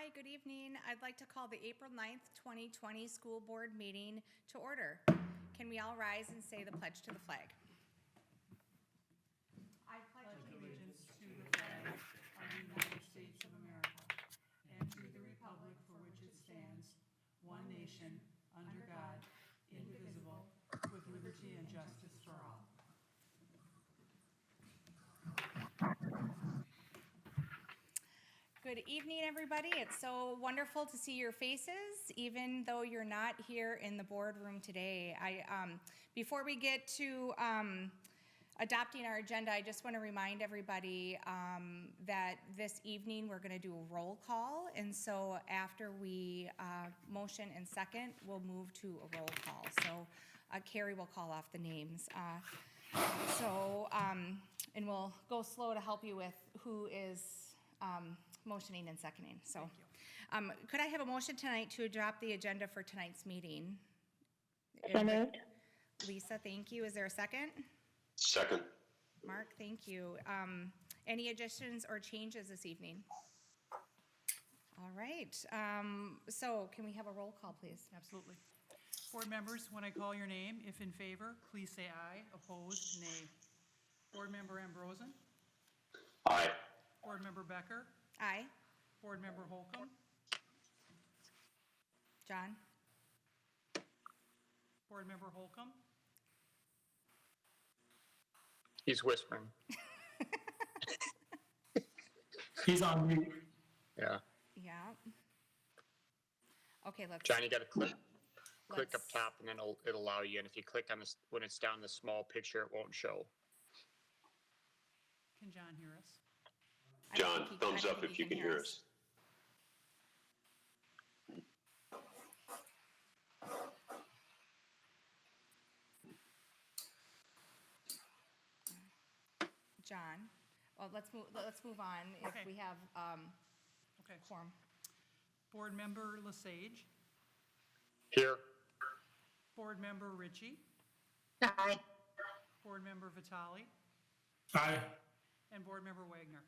Hi, good evening. I'd like to call the April 9th, 2020 school board meeting to order. Can we all rise and say the pledge to the flag? I pledge allegiance to the flag of the United States of America and to the republic for which it stands, one nation, under God, indivisible, with liberty and justice for all. Good evening, everybody. It's so wonderful to see your faces, even though you're not here in the boardroom today. Before we get to adopting our agenda, I just want to remind everybody that this evening we're going to do a roll call, and so after we motion and second, we'll move to a roll call. So Carrie will call off the names. And we'll go slow to help you with who is motioning and seconding. So, could I have a motion tonight to adopt the agenda for tonight's meeting? So moved. Lisa, thank you. Is there a second? Second. Mark, thank you. Any additions or changes this evening? All right. So can we have a roll call, please? Absolutely. Board members, when I call your name, if in favor, please say aye. Opposed, nay. Board member Ambrosen? Aye. Board member Becker? Aye. Board member Holcomb? John? Board member Holcomb? He's whispering. He's on mute. Yeah. Yeah. Okay, let's. John, you got to click up let's- top, and then it'll allow you. And if you click on this, when it's down the small picture, it won't show. Can John hear us? I don't John, think he- thumbs I don't up think if he you can hear us. John, well, let's move on if Okay. we have Okay. quorum. Board member Lesage? Here. Board member Ritchie? Aye. Board member Vitale? Aye. And board member Wagner?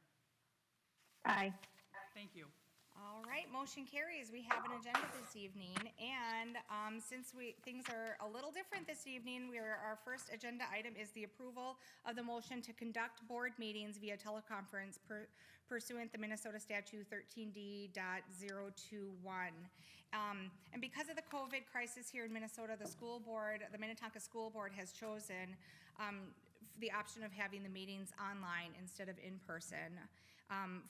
Aye. Thank you. All right, motion carries. We have an agenda this evening, and since things are a little different this evening, our first agenda item is the approval of the motion to conduct board meetings via teleconference pursuant the Minnesota Statute 13D.021. And because of the COVID crisis here in Minnesota, the Minnetonka School Board has chosen the option of having the meetings online instead of in person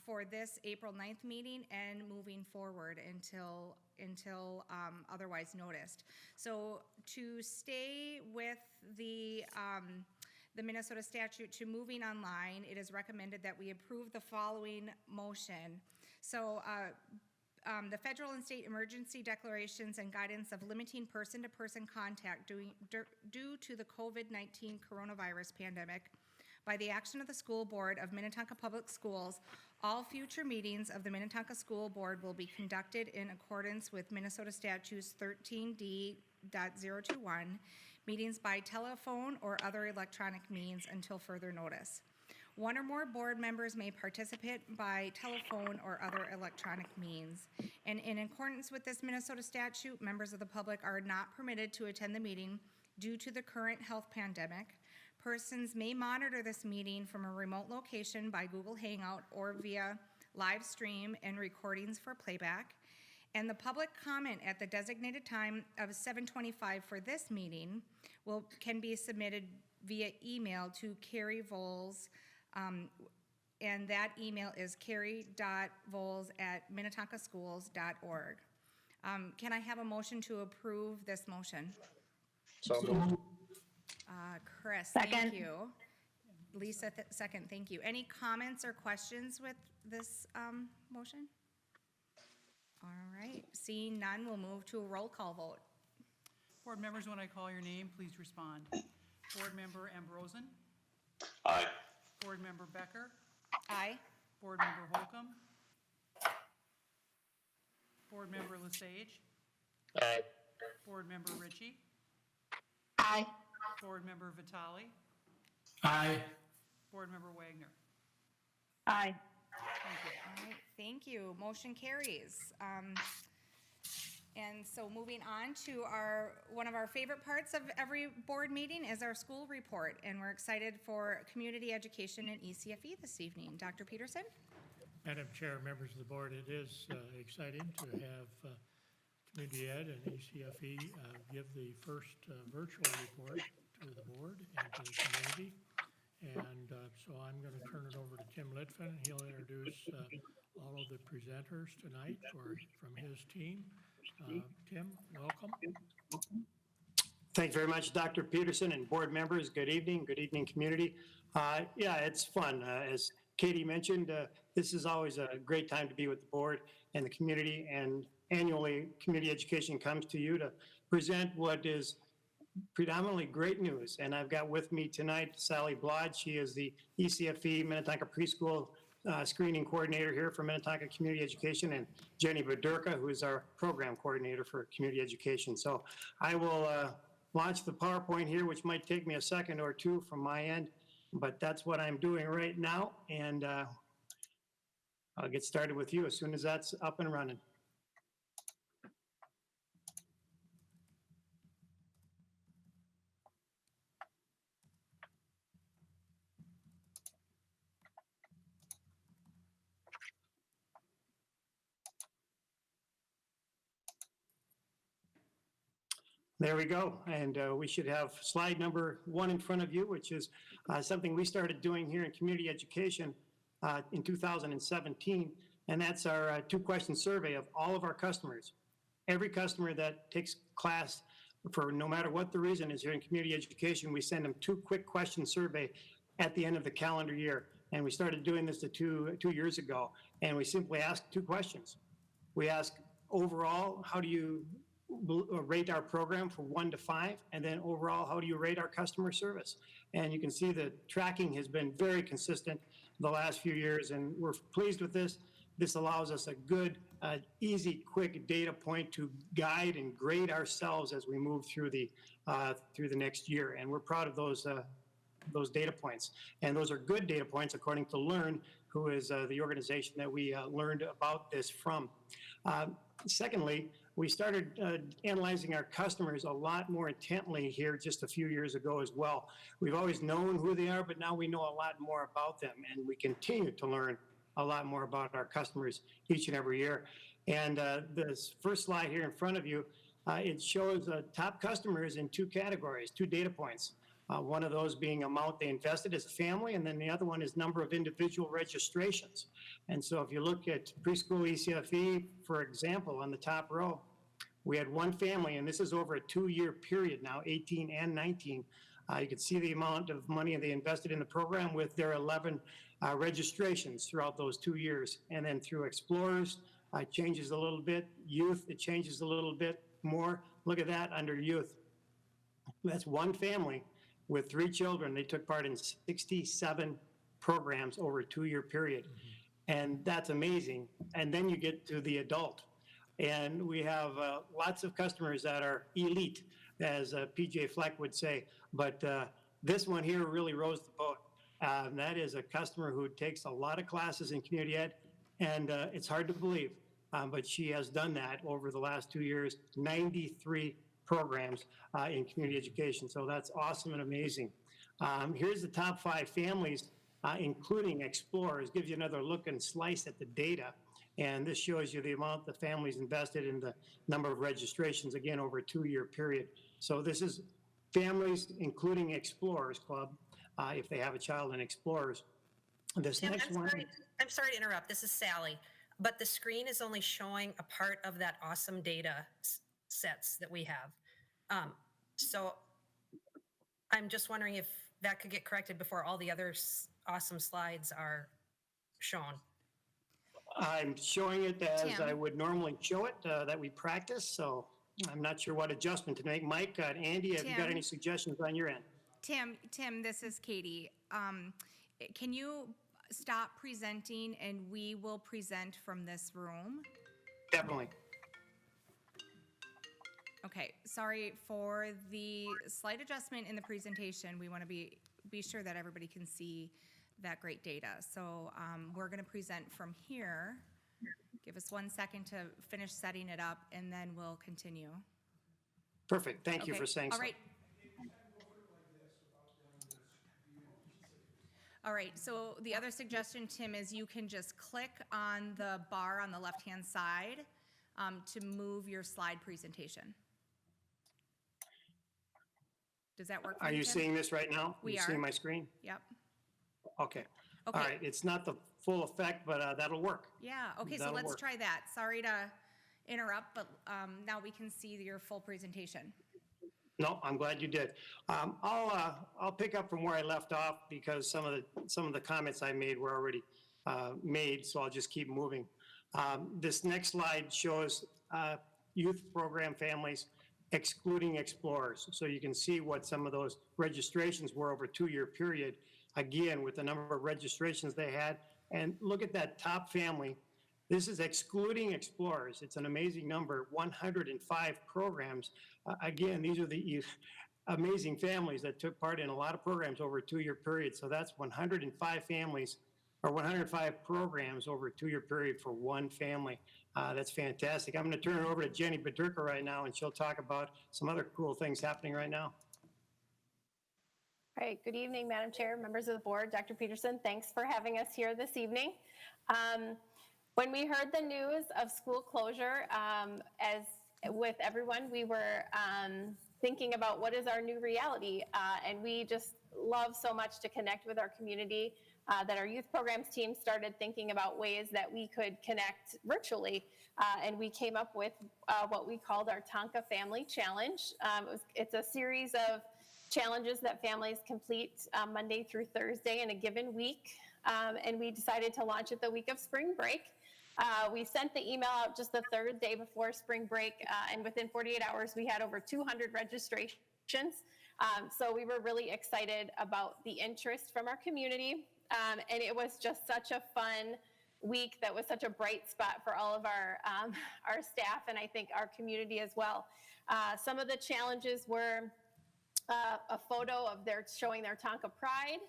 for this April 9th meeting and moving forward until otherwise noticed. So to stay with the Minnesota statute to moving online, it is recommended that we approve the following motion. So the federal and state emergency declarations and guidance of limiting person-to-person contact due to the COVID-19 coronavirus pandemic. By the action of the School Board of Minnetonka Public Schools, all future meetings of the Minnetonka School Board will be conducted in accordance with Minnesota Statutes 13D.021, meetings by telephone or other electronic means until further notice. One or more board members may participate by telephone or other electronic means. And in accordance with this Minnesota statute, members of the public are not permitted to attend the meeting due to the current health pandemic. Persons may monitor this meeting from a remote location by Google Hangout or via live stream and recordings for playback. And the public comment at the designated time of 7:25 for this meeting can be submitted via email to Carrie Voles, and that email is carrie.voles@minnetonkaschools.org. Can I have a motion to approve this motion? So moved. Chris, Second. thank you. Lisa, second, thank you. Any comments or questions with this motion? All right, seeing none, we'll move to a roll call vote. Board members, when I call your name, please respond. Board member Ambrosen? Aye. Board member Becker? Aye. Board member Holcomb? Board member Lesage? Aye. Board member Ritchie? Aye. Board member Vitale? Aye. Board member Wagner? Aye. Thank you. All right, thank you. Motion carries. And so moving on to one of our favorite parts of every board meeting is our school report. And we're excited for community education and ECFE this evening. Dr. Peterson? Madam Chair, members of the board, it is exciting to have Community Ed and ECFE give the first virtual report to the board and to the community. And so I'm going to turn it over to Tim Litfin. He'll introduce all of the presenters tonight from his team. Tim, welcome. Thank you very much, Dr. Peterson and board members. Good evening, community. Yeah, it's fun. As Katie mentioned, this is always a great time to be with the board and the community, and annually, community education comes to you to present what is predominantly great news. And I've got with me tonight Sally Blod. She is the ECFE Minnetonka Preschool screening coordinator here for Minnetonka Community Education, and Jenny Badurka, who is our program coordinator for community education. So I will launch the PowerPoint here, which might take me a second or two from my end, but that's what I'm doing right now. And I'll get started with you as soon as that's up and running. There we go, and we should have slide number 1 in front of you, which is something we started doing here in community education in 2017, and that's our 2-question survey of all of our customers. Every customer that takes class, for no matter what the reason is here in community education, we send them 2 quick question survey at the end of the calendar year. And we started doing this 2 years ago, and we simply ask 2 questions. We ask overall, how do you rate our program for 1 to 5, and then overall, how do you rate our customer service? And you can see the tracking has been very consistent the last few years, and we're pleased with this. This allows us a good, easy, quick data point to guide and grade ourselves as we move through the next year, and we're proud of those data points. And those are good data points according to Learn, who is the organization that we learned about this from. Secondly, we started analyzing our customers a lot more intently here just a few years ago as well. We've always known who they are, but now we know a lot more about them, and we continue to learn a lot more about our customers each and every year. And this first slide here in front of you, it shows top customers in 2 categories, 2 data points. One of those being amount they invested as a family, and then the other one is number of individual registrations. And so if you look at preschool ECFE, for example, on the top row, we had 1 family, and this is over a 2-year period now, 18 and 19. You can see the amount of money they invested in the program with their 11 registrations throughout those 2 years. And then through Explorers, it changes a little bit. Youth, it changes a little bit more. Look at that under youth. That's 1 family with 3 children. They took part in 67 programs over a 2-year period. And that's amazing. And then you get to the adult. And we have lots of customers that are elite, as PJ Fleck would say. But this one here really rose the boat. That is a customer who takes a lot of classes in community ed, and it's hard to believe, but she has done that over the last 2 years, 93 programs in community education. So that's awesome and amazing. Here's the top 5 families, including Explorers. Gives you another look and slice at the data. And this shows you the amount the families invested in the number of registrations, again, over a 2-year period. So this is families, including Explorers Club, if they have a child in Explorers. This Tim, next one. I'm sorry to interrupt. This is Sally, but the screen is only showing a part of that awesome data sets that we have. So I'm just wondering if that could get corrected before all the other awesome slides are shown. I'm showing it as Tim. I would normally show it, that we practice, so I'm not sure what adjustment to make. Mike, Andy, have you got Tim. any suggestions on your end? Tim, this is Katie. Can you stop presenting and we will present from this room? Definitely. Okay, sorry for the slight adjustment in the presentation. We want to be sure that everybody can see that great data. So we're going to present from here. Give us 1 second to finish setting it up, and then we'll continue. Perfect. Thank you Okay. for saying so. All right. All right, so the other suggestion, Tim, is you can just click on the bar on the left-hand side to move your slide presentation. Does that work for Are you, you Tim? seeing this right now? We You are. seeing my screen? Yep. Okay. Okay. All right. It's not the full effect, but that'll work. Yeah, okay, so That'll let's work. try that. Sorry to interrupt, but now we can see your full presentation. No, I'm glad you did. I'll pick up from where I left off because some of the comments I made were already made, so I'll just keep moving. This next slide shows youth program families excluding explorers. So you can see what some of those registrations were over a 2-year period, again, with the number of registrations they had. And look at that top family. This is excluding explorers. It's an amazing number, 105 programs. Again, these are the amazing families that took part in a lot of programs over a 2-year period. So that's 105 families or 105 programs over a 2-year period for one family. That's fantastic. I'm going to turn it over to Jenny Bedurka right now, and she'll talk about some other cool things happening right now. All right, good evening, Madam Chair, members of the board, Dr. Peterson, thanks for having us here this evening. When we heard the news of school closure, as with everyone, we were thinking about what is our new reality, and we just love so much to connect with our community that our youth programs team started thinking about ways that we could connect virtually, and we came up with what we called our Tonka Family Challenge. It's a series of challenges that families complete Monday through Thursday in a given week, and we decided to launch it the week of spring break. We sent the email out just the third day before spring break, and within 48 hours, we had over 200 registrations. So we were really excited about the interest from our community, and it was just such a fun week that was such a bright spot for all of our staff, and I think our community as well. Some of the challenges were a photo of showing their Tonka pride,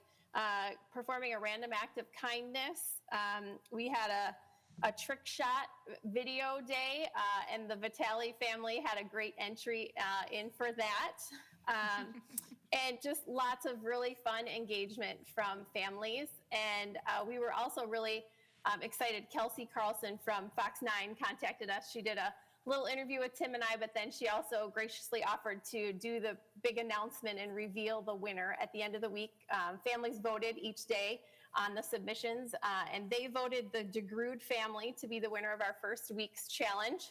performing a random act of kindness. We had a trick shot video day, and the Vitale family had a great entry in for that. And just lots of really fun engagement from families. And we were also really excited. Kelsey Carlson from Fox 9 contacted us. She did a little interview with Tim and I, but then she also graciously offered to do the big announcement and reveal the winner at the end of the week. Families voted each day on the submissions, and they voted the DeGrood family to be the winner of our first week's challenge.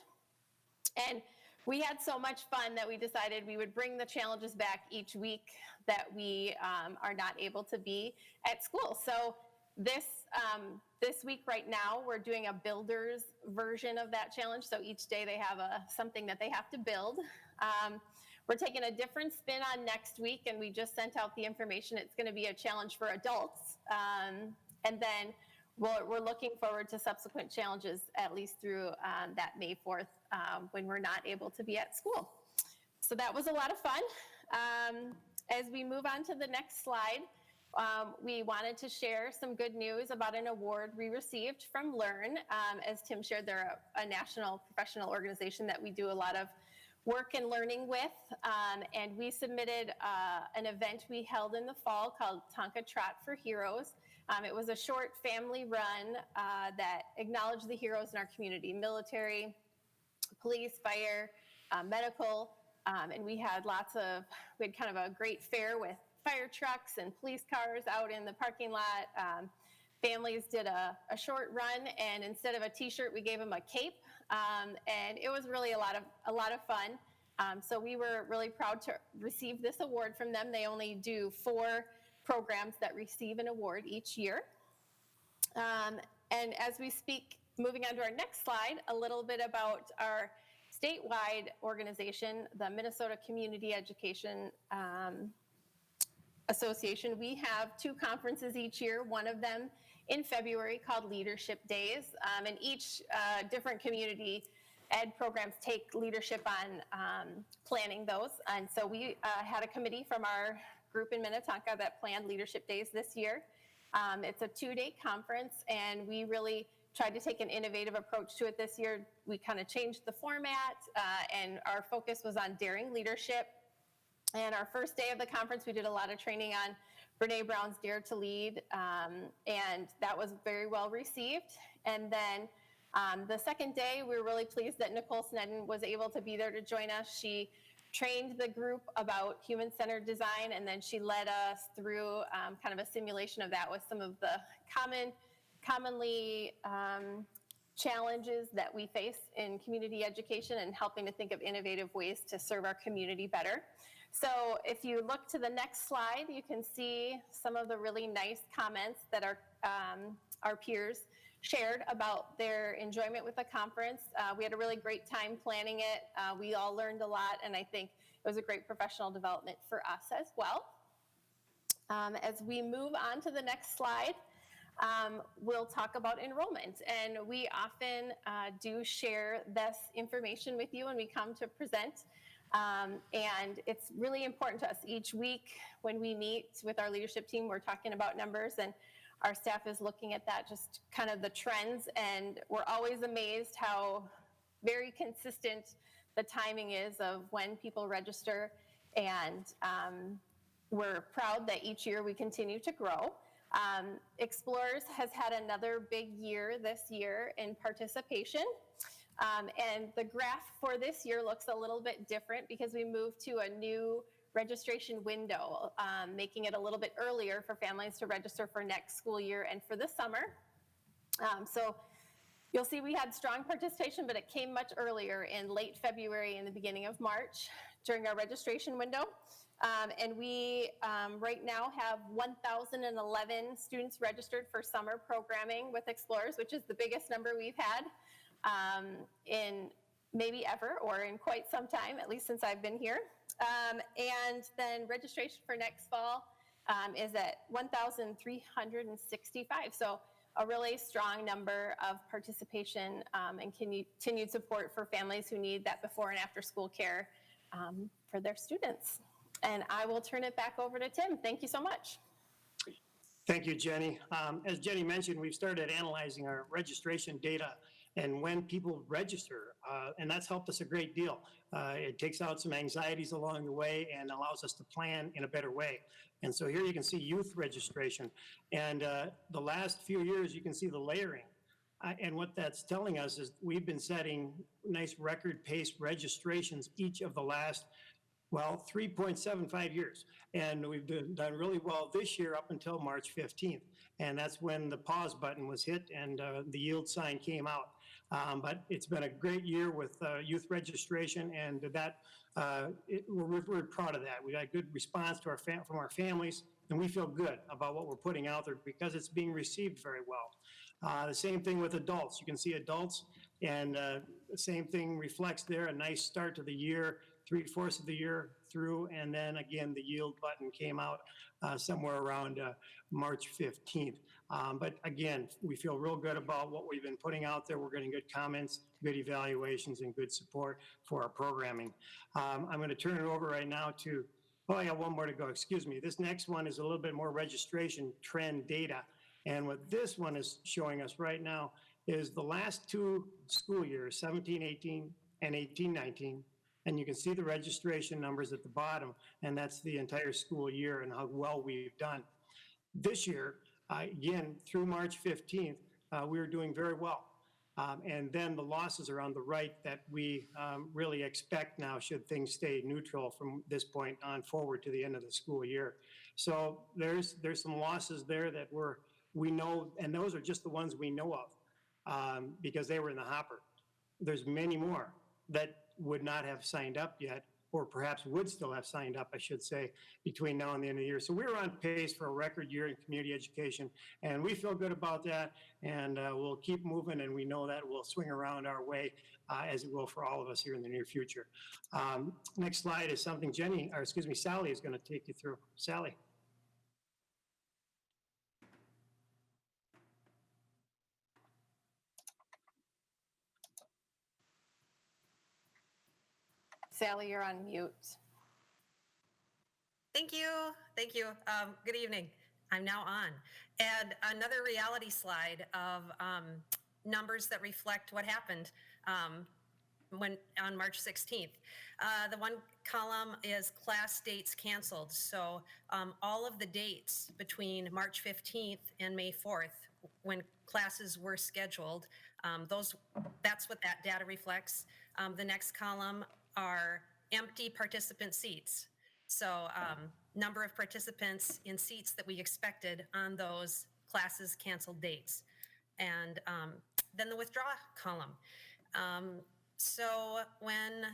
And we had so much fun that we decided we would bring the challenges back each week that we are not able to be at school. So this week right now, we're doing a builder's version of that challenge. So each day they have something that they have to build. We're taking a different spin on next week, and we just sent out the information. It's going to be a challenge for adults. And then we're looking forward to subsequent challenges, at least through that May 4th, when we're not able to be at school. So that was a lot of fun. As we move on to the next slide, we wanted to share some good news about an award we received from Learn. As Tim shared, they're a national professional organization that we do a lot of work and learning with. And we submitted an event we held in the fall called Tonka Trot for Heroes. It was a short family run that acknowledged the heroes in our community: military, police, fire, medical, and we had kind of a great fair with fire trucks and police cars out in the parking lot. Families did a short run, and instead of a t-shirt, we gave them a cape, and it was really a lot of fun. So we were really proud to receive this award from them. They only do 4 programs that receive an award each year. And as we speak, moving on to our next slide, a little bit about our statewide organization, the Minnesota Community Education Association. We have 2 conferences each year, one of them in February called Leadership Days, and each different community ed programs take leadership on planning those. And so we had a committee from our group in Minnetonka that planned Leadership Days this year. It's a 2-day conference, and we really tried to take an innovative approach to it this year. We kind of changed the format, and our focus was on daring leadership. And our first day of the conference, we did a lot of training on Brene Brown's Dare to Lead, and that was very well received. And then the second day, we were really pleased that Nicole Snedden was able to be there to join us. She trained the group about human-centered design, and then she led us through kind of a simulation of that with some of the commonly challenges that we face in community education and helping to think of innovative ways to serve our community better. So if you look to the next slide, you can see some of the really nice comments that our peers shared about their enjoyment with the conference. We had a really great time planning it. We all learned a lot, and I think it was a great professional development for us as well. As we move on to the next slide, we'll talk about enrollment. And we often do share this information with you when we come to present. And it's really important to us. Each week when we meet with our leadership team, we're talking about numbers, and our staff is looking at that, just kind of the trends, and we're always amazed how very consistent the timing is of when people register, and we're proud that each year we continue to grow. Explorers has had another big year this year in participation. And the graph for this year looks a little bit different because we moved to a new registration window, making it a little bit earlier for families to register for next school year and for the summer. So you'll see we had strong participation, but it came much earlier in late February and the beginning of March during our registration window. And we right now have 1,011 students registered for summer programming with Explorers, which is the biggest number we've had in maybe ever or in quite some time, at least since I've been here. And then registration for next fall is at 1,365. So a really strong number of participation and continued support for families who need that before and after school care for their students. And I will turn it back over to Tim. Thank you so much. Thank you, Jenny. As Jenny mentioned, we've started analyzing our registration data and when people register, and that's helped us a great deal. It takes out some anxieties along the way and allows us to plan in a better way. And so here you can see youth registration. And the last few years, you can see the layering. And what that's telling us is we've been setting nice record pace registrations each of the last 3.75 years. And we've done really well this year up until March 15th. And that's when the pause button was hit and the yield sign came out. But it's been a great year with youth registration, and that we're proud of that. We got good response to from our families, and we feel good about what we're putting out there because it's being received very well. The same thing with adults. You can see adults, and the same thing reflects there, a nice start to the year, 3/4 of the year through, and then again, the yield button came out somewhere around March 15th. But again, we feel real good about what we've been putting out there. We're getting good comments, good evaluations, and good support for our programming. I'm going to turn it over right now to, I got one more to go, excuse me. This next one is a little bit more registration trend data. And what this one is showing us right now is the last 2 school years, 17-18 and 18-19. And you can see the registration numbers at the bottom, and that's the entire school year and how well we've done. This year, again, through March 15th, we were doing very well. And then the losses are on the right that we really expect now should things stay neutral from this point on forward to the end of the school year. So there's some losses there that we know, and those are just the ones we know of because they were in the hopper. There's many more that would not have signed up yet, or perhaps would still have signed up, I should say, between now and the end of the year. So we're on pace for a record year in community education, and we feel good about that, and we'll keep moving, and we know that will swing around our way as it will for all of us here in the near future. Next slide is something Sally is going to take you through. Sally. Sally, you're on mute. Thank you. Thank you. Good evening. I'm now on. And another reality slide of numbers that reflect what happened when on March 16th. The one column is class dates canceled. So all of the dates between March 15th and May 4th, when classes were scheduled, that's what that data reflects. The next column are empty participant seats. So number of participants in seats that we expected on those classes canceled dates. And then the withdraw column. So when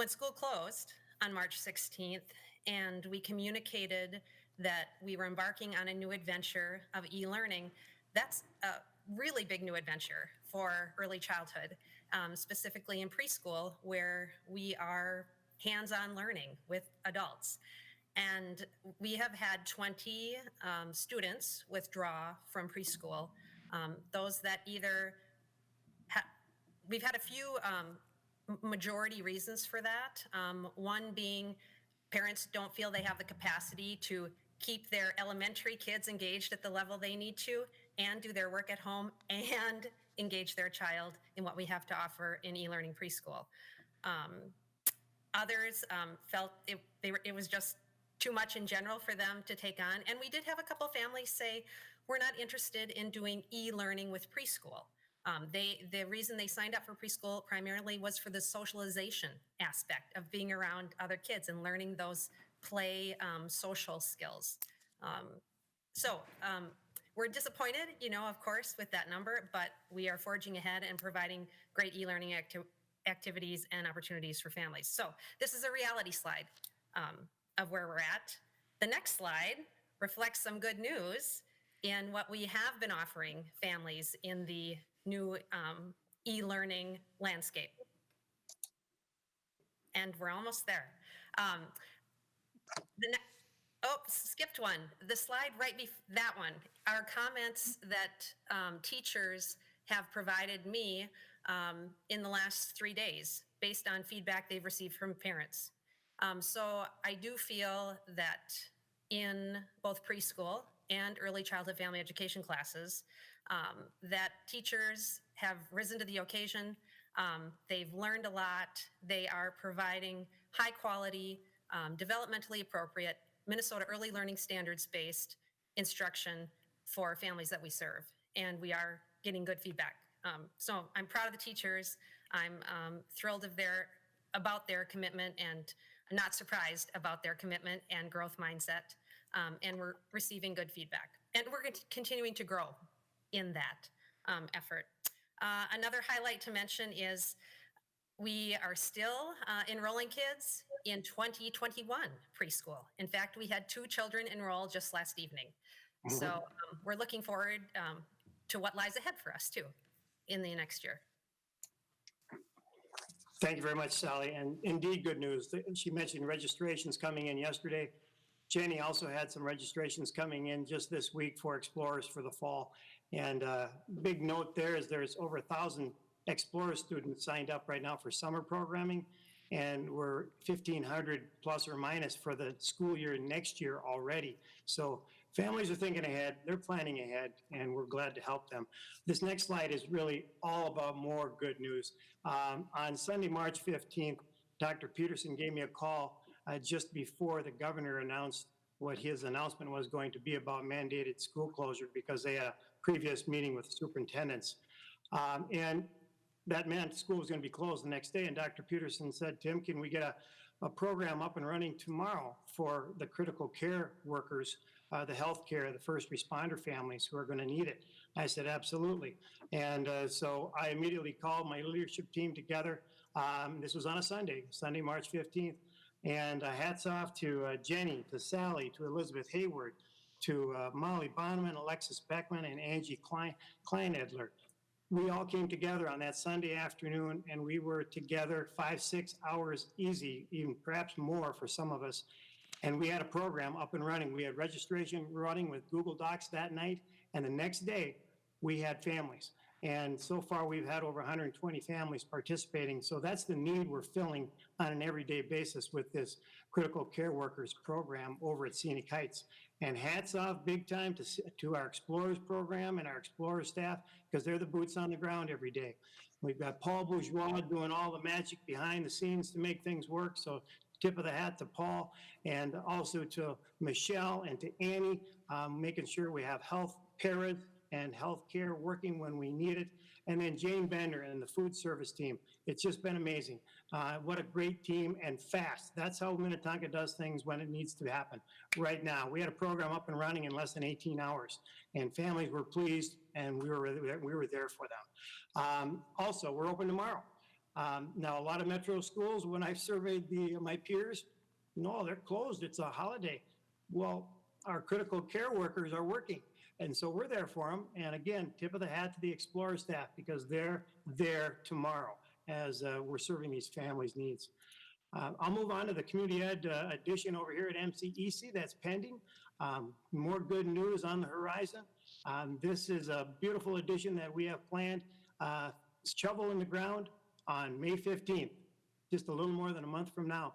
school closed on March 16th and we communicated that we were embarking on a new adventure of e-learning, that's a really big new adventure for early childhood, specifically in preschool, where we are hands-on learning with adults. And we have had 20 students withdraw from preschool. Those that either we've had a few majority reasons for that. One being parents don't feel they have the capacity to keep their elementary kids engaged at the level they need to and do their work at home and engage their child in what we have to offer in e-learning preschool. Others felt it was just too much in general for them to take on. And we did have a couple families say, we're not interested in doing e-learning with preschool. The reason they signed up for preschool primarily was for the socialization aspect of being around other kids and learning those play social skills. We're disappointed, of course, with that number, but we are forging ahead and providing great e-learning activities and opportunities for families. So this is a reality slide of where we're at. The next slide reflects some good news in what we have been offering families in the new e-learning landscape. And we're almost there. Skipped one. The slide right before that one are comments that teachers have provided me in the last 3 days based on feedback they've received from parents. So I do feel that in both preschool and early childhood family education classes, that teachers have risen to the occasion. They've learned a lot. They are providing high quality, developmentally appropriate, Minnesota early learning standards-based instruction for families that we serve. And we are getting good feedback. So I'm proud of the teachers. I'm thrilled about their commitment and not surprised about their commitment and growth mindset. And we're receiving good feedback. And we're continuing to grow in that effort. Another highlight to mention is we are still enrolling kids in 2021 preschool. In fact, we had 2 children enroll just last evening. So we're looking forward to what lies ahead for us too in the next year. Thank you very much, Sally. And indeed, good news. She mentioned registrations coming in yesterday. Jenny also had some registrations coming in just this week for Explorers for the fall. And big note there is there's over 1,000 Explorer students signed up right now for summer programming, and we're 1,500 plus or minus for the school year next year already. So families are thinking ahead, they're planning ahead, and we're glad to help them. This next slide is really all about more good news. On Sunday, March 15th, Dr. Peterson gave me a call just before the governor announced what his announcement was going to be about mandated school closure, because they had a previous meeting with superintendents. And that meant school was going to be closed the next day. And Dr. Peterson said, Tim, can we get a program up and running tomorrow for the critical care workers, the healthcare, the first responder families who are going to need it? I said, absolutely. And so I immediately called my leadership team together. This was on a Sunday, March 15th. And hats off to Jenny, to Sally, to Elizabeth Hayward, to Molly Bonneman, Alexis Beckman, and Angie Kleinedler. We all came together on that Sunday afternoon, and we were together 5-6 hours easy, even perhaps more for some of us. And we had a program up and running. We had registration running with Google Docs that night, and the next day we had families. And so far, we've had over 120 families participating. So that's the need we're filling on an everyday basis with this critical care workers program over at Scenic Heights. And hats off big time to our Explorers program and our Explorers staff, because they're the boots on the ground every day. We've got Paul Bourgeois doing all the magic behind the scenes to make things work. So tip of the hat to Paul, and also to Michelle and to Annie, making sure we have health paras and health care working when we need it. And then Jane Bender and the food service team. It's just been amazing. What a great team, and fast. That's how Minnetonka does things when it needs to happen. Right now, we had a program up and running in less than 18 hours, and families were pleased, and we were there for them. Also, we're open tomorrow. Now, a lot of metro schools, when I've surveyed my peers, no, they're closed. It's a holiday. Well, our critical care workers are working, and so we're there for them. And again, tip of the hat to the Explorer staff, because they're there tomorrow as we're serving these families' needs. I'll move on to the community ed addition over here at MCEC that's pending. More good news on the horizon. This is a beautiful addition that we have planned. Shovel in the ground on May 15th, just a little more than a month from now.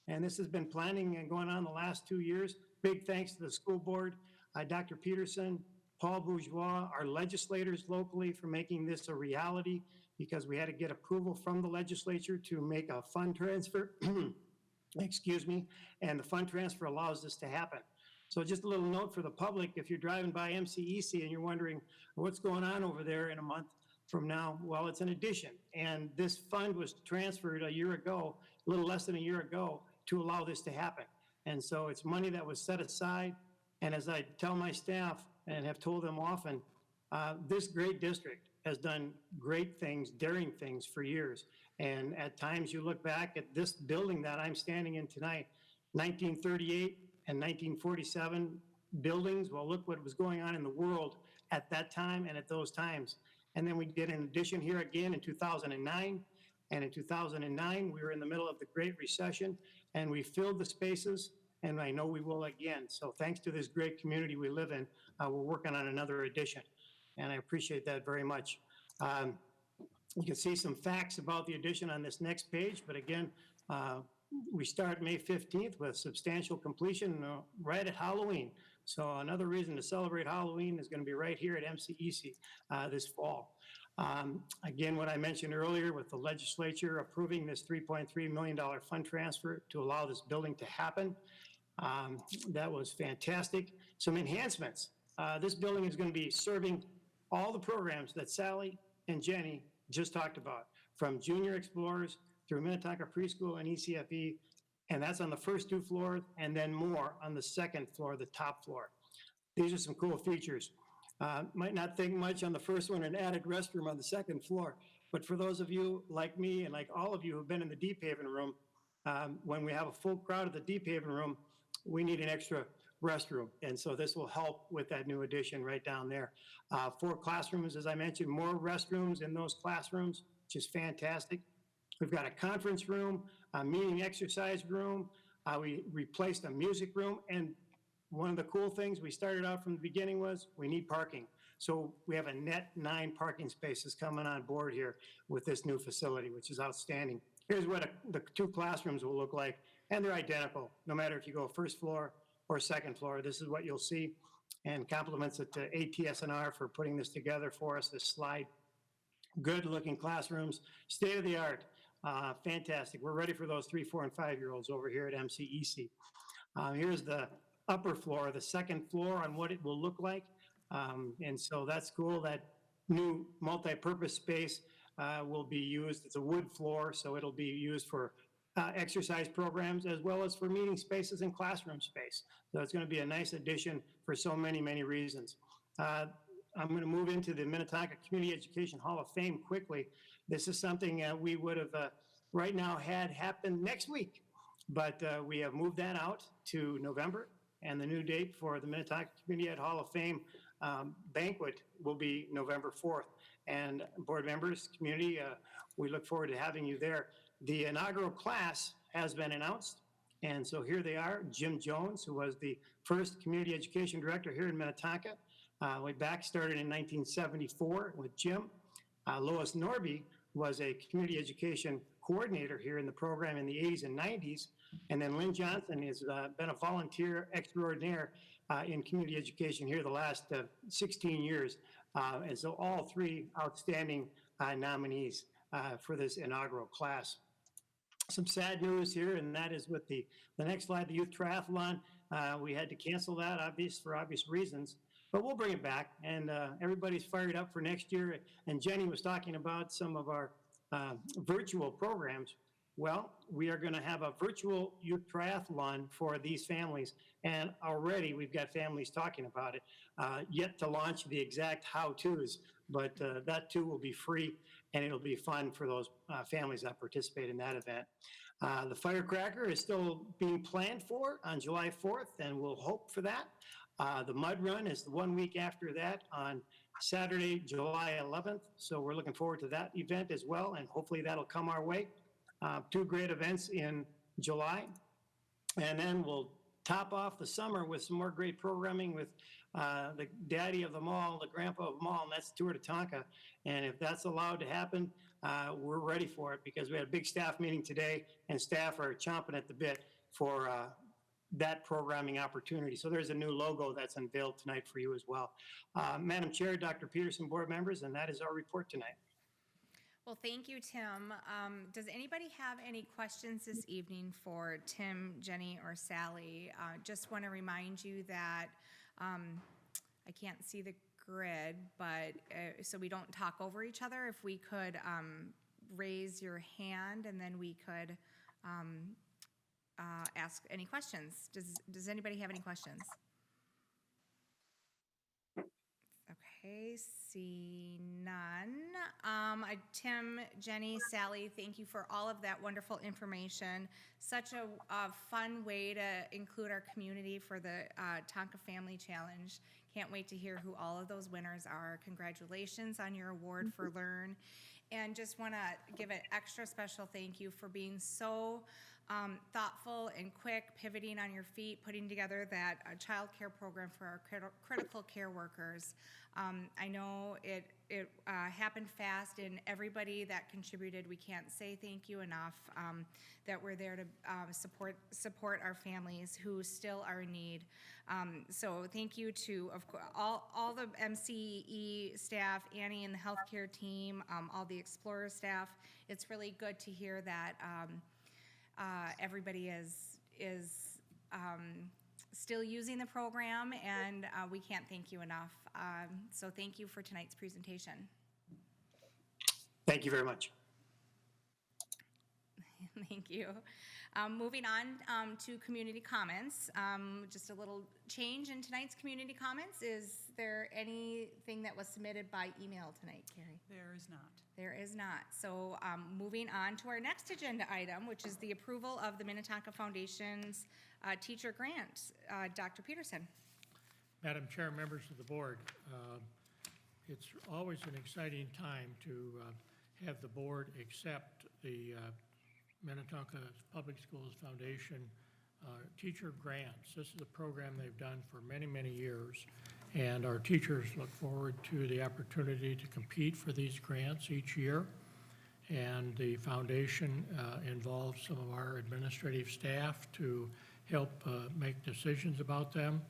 And this has been planning and going on the last 2 years. Big thanks to the school board, Dr. Peterson, Paul Bourgeois, our legislators locally for making this a reality, because we had to get approval from the legislature to make a fund transfer, excuse me, and the fund transfer allows this to happen. So just a little note for the public, if you're driving by MCEC and you're wondering what's going on over there in a month from now, well, it's an addition. And this fund was transferred a year ago, a little less than a year ago, to allow this to happen. And so it's money that was set aside. And as I tell my staff and have told them often, this great district has done great things, daring things for years. And at times you look back at this building that I'm standing in tonight, 1938 and 1947 buildings, well, look what was going on in the world at that time and at those times. And then we did an addition here again in 2009. And in 2009, we were in the middle of the Great Recession, and we filled the spaces, and I know we will again. So thanks to this great community we live in, we're working on another addition, and I appreciate that very much. You can see some facts about the addition on this next page, but again, we start May 15th with substantial completion right at Halloween. So another reason to celebrate Halloween is going to be right here at MCEC this fall. Again, what I mentioned earlier with the legislature approving this $3.3 million fund transfer to allow this building to happen, that was fantastic. Some enhancements. This building is going to be serving all the programs that Sally and Jenny just talked about, from Junior Explorers through Minnetonka Preschool and ECFE, and that's on the first 2 floors, and then more on the second floor, the top floor. These are some cool features. Might not think much on the first one, an added restroom on the second floor, but for those of you like me and like all of you who've been in the Deep Haven room, when we have a full crowd at the Deep Haven room, we need an extra restroom, and so this will help with that new addition right down there. 4 classrooms, as I mentioned, more restrooms in those classrooms, which is fantastic. We've got a conference room, a meeting exercise room. We replaced a music room, and one of the cool things we started out from the beginning was we need parking. So we have a net 9 parking spaces coming on board here with this new facility, which is outstanding. Here's what the 2 classrooms will look like, and they're identical. No matter if you go first floor or second floor, this is what you'll see, and compliments it to ATS&R for putting this together for us, this slide. Good looking classrooms, state of the art, fantastic. We're ready for those 3, 4, and 5-year-olds over here at MCEC. Here's the upper floor, the second floor on what it will look like. And so that's cool. That new multi-purpose space will be used. It's a wood floor, so it'll be used for exercise programs as well as for meeting spaces and classroom space. So it's going to be a nice addition for so many, many reasons. I'm going to move into the Minnetonka Community Education Hall of Fame quickly. This is something we would have right now had happen next week, but we have moved that out to November, and the new date for the Minnetonka Community Ed Hall of Fame banquet will be November 4th. And board members, community, we look forward to having you there. The inaugural class has been announced, and so here they are. Jim Jones, who was the first community education director here in Minnetonka, way back, started in 1974 with Jim. Lois Norby was a community education coordinator here in the program in the 80s and 90s. And then Lynn Johnson has been a volunteer extraordinaire in community education here the last 16 years. And so all three outstanding nominees for this inaugural class. Some sad news here, and that is with the next slide, the youth triathlon. We had to cancel that for obvious reasons, but we'll bring it back, and everybody's fired up for next year. And Jenny was talking about some of our virtual programs. Well, we are going to have a virtual youth triathlon for these families, and already we've got families talking about it. Yet to launch the exact how-tos, but that too will be free, and it'll be fun for those families that participate in that event. The firecracker is still being planned for on July 4th, and we'll hope for that. The mud run is the 1 week after that on Saturday, July 11th. So we're looking forward to that event as well, and hopefully that'll come our way. Two great events in July. And then we'll top off the summer with some more great programming with the daddy of them all, the grandpa of them all, and that's Tour de Tonka. And if that's allowed to happen, we're ready for it, because we had a big staff meeting today, and staff are chomping at the bit for that programming opportunity. So there's a new logo that's unveiled tonight for you as well. Madam Chair, Dr. Peterson, board members, and that is our report tonight. Well, thank you, Tim. Does anybody have any questions this evening for Tim, Jenny, or Sally? Just want to remind you that I can't see the grid, but so we don't talk over each other, if we could raise your hand, and then we could ask any questions. Does anybody have any questions? Okay, see none. Tim, Jenny, Sally, thank you for all of that wonderful information. Such a fun way to include our community for the Tonka Family Challenge. Can't wait to hear who all of those winners are. Congratulations on your award for Learn. And just want to give an extra special thank you for being so thoughtful and quick, pivoting on your feet, putting together that child care program for our critical care workers. I know it happened fast, and everybody that contributed, we can't say thank you enough, that we're there to support our families who still are in need. So thank you to, of course, all the MCE staff, Annie and the healthcare team, all the Explorer staff. It's really good to hear that everybody is still using the program, and we can't thank you enough. So thank you for tonight's presentation. Thank you very much. Thank you. Moving on to community comments. Just a little change in tonight's community comments. Is there anything that was submitted by email tonight, Carrie? There is not. There is not. So moving on to our next agenda item, which is the approval of the Minnetonka Foundation's teacher grant. Dr. Peterson. Madam Chair, members of the board, it's always an exciting time to have the board accept the Minnetonka Public Schools Foundation teacher grants. This is a program they've done for many, many years, and our teachers look forward to the opportunity to compete for these grants each year. And the foundation involves some of our administrative staff to help make decisions about them.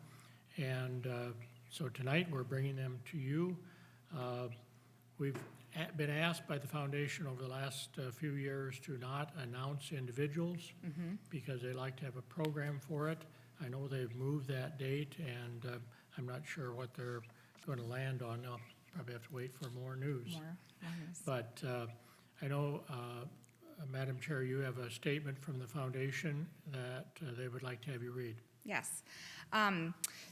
And so tonight we're bringing them to you. We've been asked by the foundation over the last few years to not announce individuals because they like to have a program for it. I know they've moved that date, and I'm not sure what they're going to land on. I'll probably have to wait for more news. But I know, Madam Chair, you have a statement from the foundation that they would like to have you read. Yes.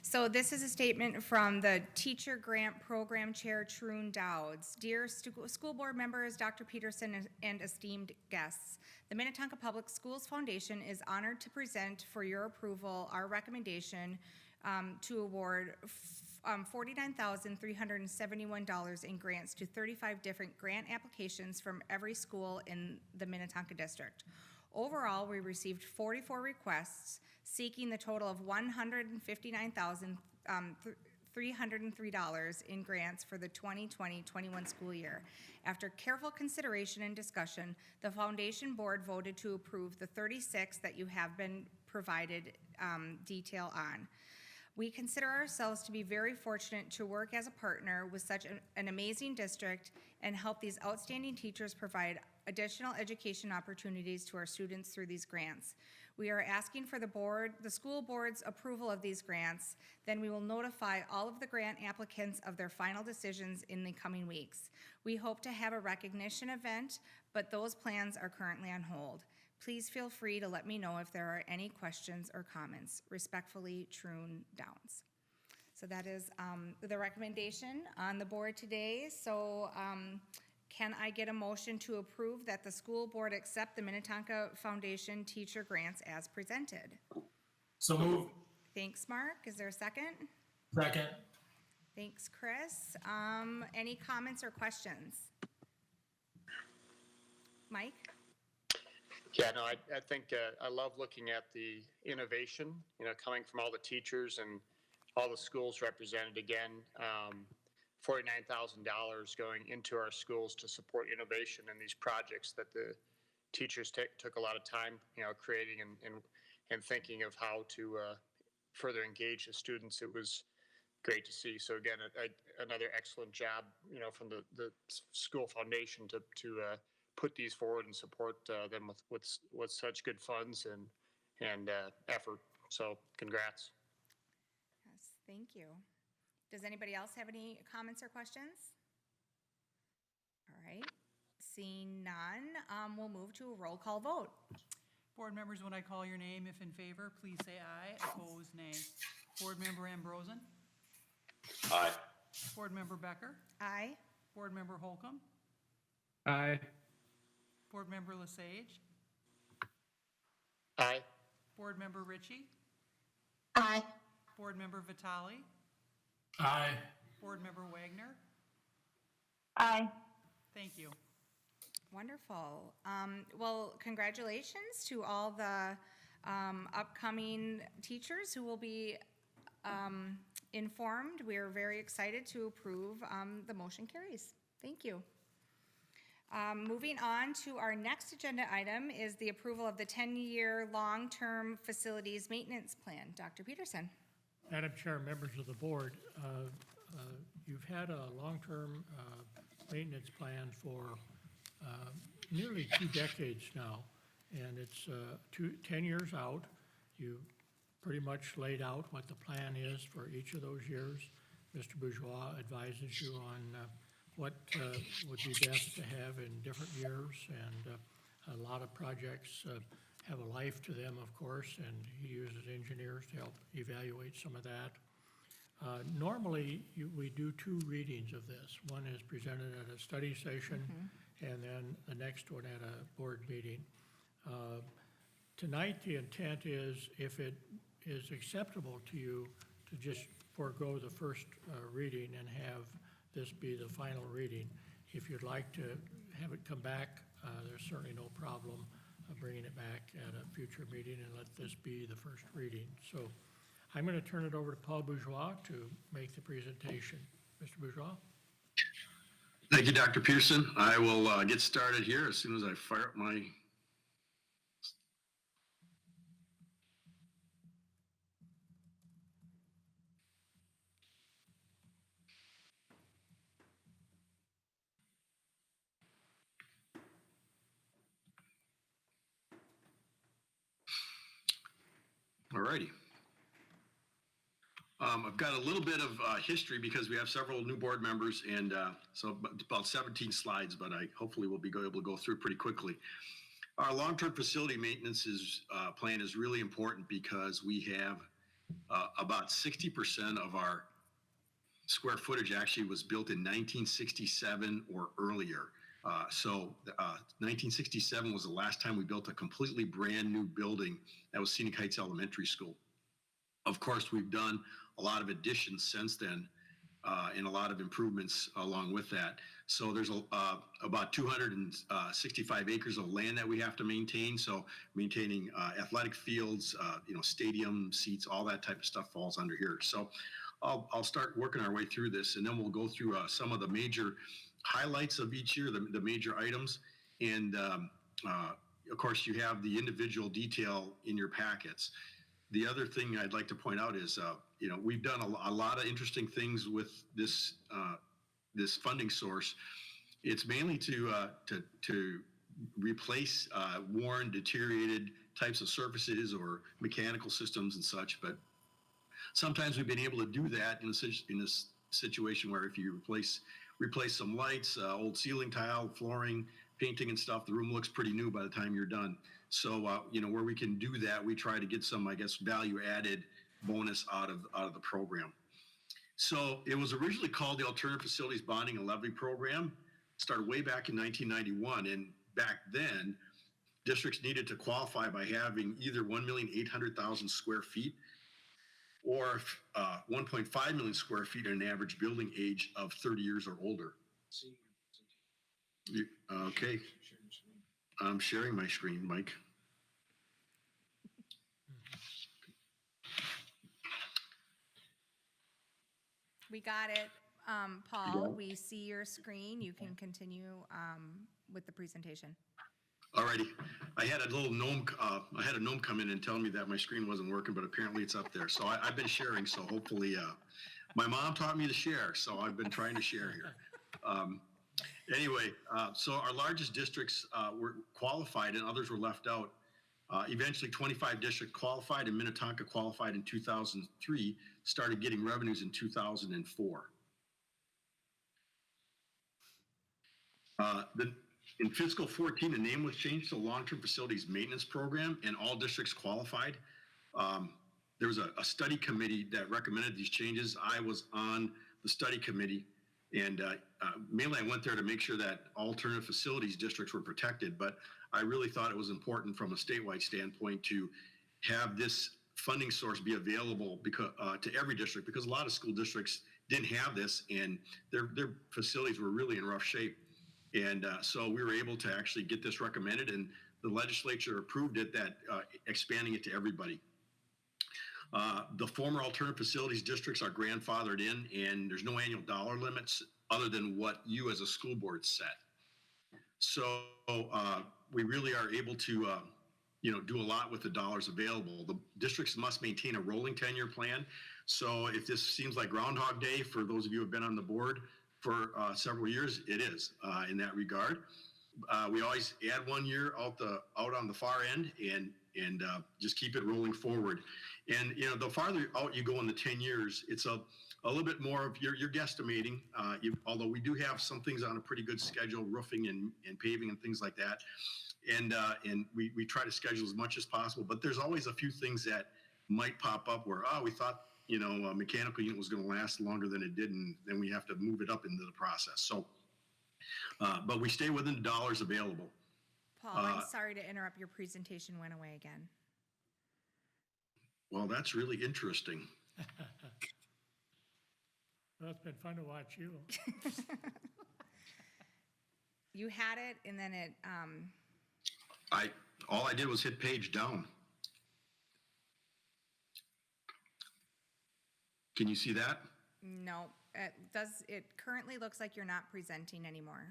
So this is a statement from the Teacher Grant Program Chair, Troon Dowds. Dear school board members, Dr. Peterson, and esteemed guests, the Minnetonka Public Schools Foundation is honored to present for your approval our recommendation to award $49,371 in grants to 35 different grant applications from every school in the Minnetonka district. Overall, we received 44 requests seeking the total of $303 in grants for the 2020-21 school year. After careful consideration and discussion, the foundation board voted to approve the 36 that you have been provided detail on. We consider ourselves to be very fortunate to work as a partner with such an amazing district and help these outstanding teachers provide additional education opportunities to our students through these grants. We are asking for the school board's approval of these grants. Then we will notify all of the grant applicants of their final decisions in the coming weeks. We hope to have a recognition event, but those plans are currently on hold. Please feel free to let me know if there are any questions or comments. Respectfully, Troon Downs. So that is the recommendation on the board today. So can I get a motion to approve that the school board accept the Minnetonka Foundation teacher grants as presented? So moved. Thanks, Mark. Is there a second? Second. Thanks, Chris. Any comments or questions? Mike? Yeah, no, I think I love looking at the innovation, coming from all the teachers and all the schools represented again. $49,000 going into our schools to support innovation in these projects that the teachers took a lot of time, creating and thinking of how to further engage the students. It was great to see. So again, another excellent job, from the school foundation to put these forward and support them with such good funds and effort. So congrats. Yes, thank you. Does anybody else have any comments or questions? All right, seeing none, we'll move to a roll call vote. Board members, when I call your name, if in favor, please say aye. Opposed, nay. Board member Ambrosen? Aye. Board member Becker? Aye. Board member Holcomb? Aye. Board member Lesage? Aye. Board member Ritchie? Aye. Board member Vitale? Aye. Board member Wagner? Aye. Thank you. Wonderful. Well, congratulations to all the upcoming teachers who will be informed. We are very excited to approve. The motion carries. Thank you. Moving on to our next agenda item is the approval of the 10-year long-term facilities maintenance plan. Dr. Peterson. Madam Chair, members of the board, you've had a long-term maintenance plan for nearly 2 decades now, and it's 10 years out. You pretty much laid out what the plan is for each of those years. Mr. Bourgeois advises you on what would be best to have in different years, and a lot of projects have a life to them, of course, and he uses engineers to help evaluate some of that. Normally, we do 2 readings of this. One is presented at a study session, and then the next one at a board meeting. Tonight, the intent is, if it is acceptable to you, to just forego the first reading and have this be the final reading. If you'd like to have it come back, there's certainly no problem bringing it back at a future meeting and let this be the first reading. So I'm going to turn it over to Paul Bourgeois to make the presentation. Mr. Bourgeois? Thank you, Dr. Pearson. I will get started here as soon as I fire up my. All righty. I've got a little bit of history because we have several new board members, and so about 17 slides, but I hopefully will be able to go through pretty quickly. Our long-term facility maintenance plan is really important because we have about 60% of our square footage actually was built in 1967 or earlier. So 1967 was the last time we built a completely brand new building. That was Scenic Heights Elementary School. Of course, we've done a lot of additions since then and a lot of improvements along with that. So there's about 265 acres of land that we have to maintain. So maintaining athletic fields, stadium seats, all that type of stuff falls under here. So I'll start working our way through this, and then we'll go through some of the major highlights of each year, the major items. And of course, you have the individual detail in your packets. The other thing I'd like to point out is, we've done a lot of interesting things with this this funding source. It's mainly to replace worn, deteriorated types of surfaces or mechanical systems and such. But sometimes we've been able to do that in this situation where if you replace some lights, old ceiling tile, flooring, painting and stuff, the room looks pretty new by the time you're done. So, where we can do that, we try to get some, I guess, value added bonus out of the program. So it was originally called the Alternative Facilities Bonding and Levy Program. It started way back in 1991. And back then, districts needed to qualify by having either 1,800,000 square feet or 1.5 million square feet and an average building age of 30 years or older. Okay. I'm sharing my screen, Mike. We got it, Paul. We see your screen. You can continue with the presentation. Alrighty. I had a little gnome. I had a gnome come in and tell me that my screen wasn't working, but apparently it's up there. So I've been sharing. So hopefully, my mom taught me to share, so I've been trying to share here. Anyway, so our largest districts were qualified and others were left out. Eventually, 25 districts qualified, and Minnetonka qualified in 2003, started getting revenues in 2004. In fiscal 14, the name was changed to Long-Term Facilities Maintenance Program, and all districts qualified. There was a study committee that recommended these changes. I was on the study committee, and mainly I went there to make sure that alternative facilities districts were protected, but I really thought it was important from a statewide standpoint to have this funding source be available to every district, because a lot of school districts didn't have this, and their facilities were really in rough shape. And so we were able to actually get this recommended, and the legislature approved it, that expanding it to everybody. The former alternative facilities districts are grandfathered in, and there's no annual dollar limits other than what you as a school board set. So we really are able to do a lot with the dollars available. The districts must maintain a rolling 10-year plan. So if this seems like Groundhog Day for those of you who have been on the board for several years, it is in that regard. We always add 1 year out on the far end and just keep it rolling forward. And the farther out you go in the 10 years, it's a little bit more of you're guesstimating. Although we do have some things on a pretty good schedule, roofing and paving and things like that. And we try to schedule as much as possible. But there's always a few things that might pop up where we thought a mechanical unit was going to last longer than it did, and then we have to move it up into the process. So, but we stay within the dollars available. Paul, I'm sorry to interrupt. Your presentation went away again. Well, that's really interesting. Well, it's been fun to watch you. You had it, and then it. All I did was hit page down. Can you see that? No, it currently looks like you're not presenting anymore.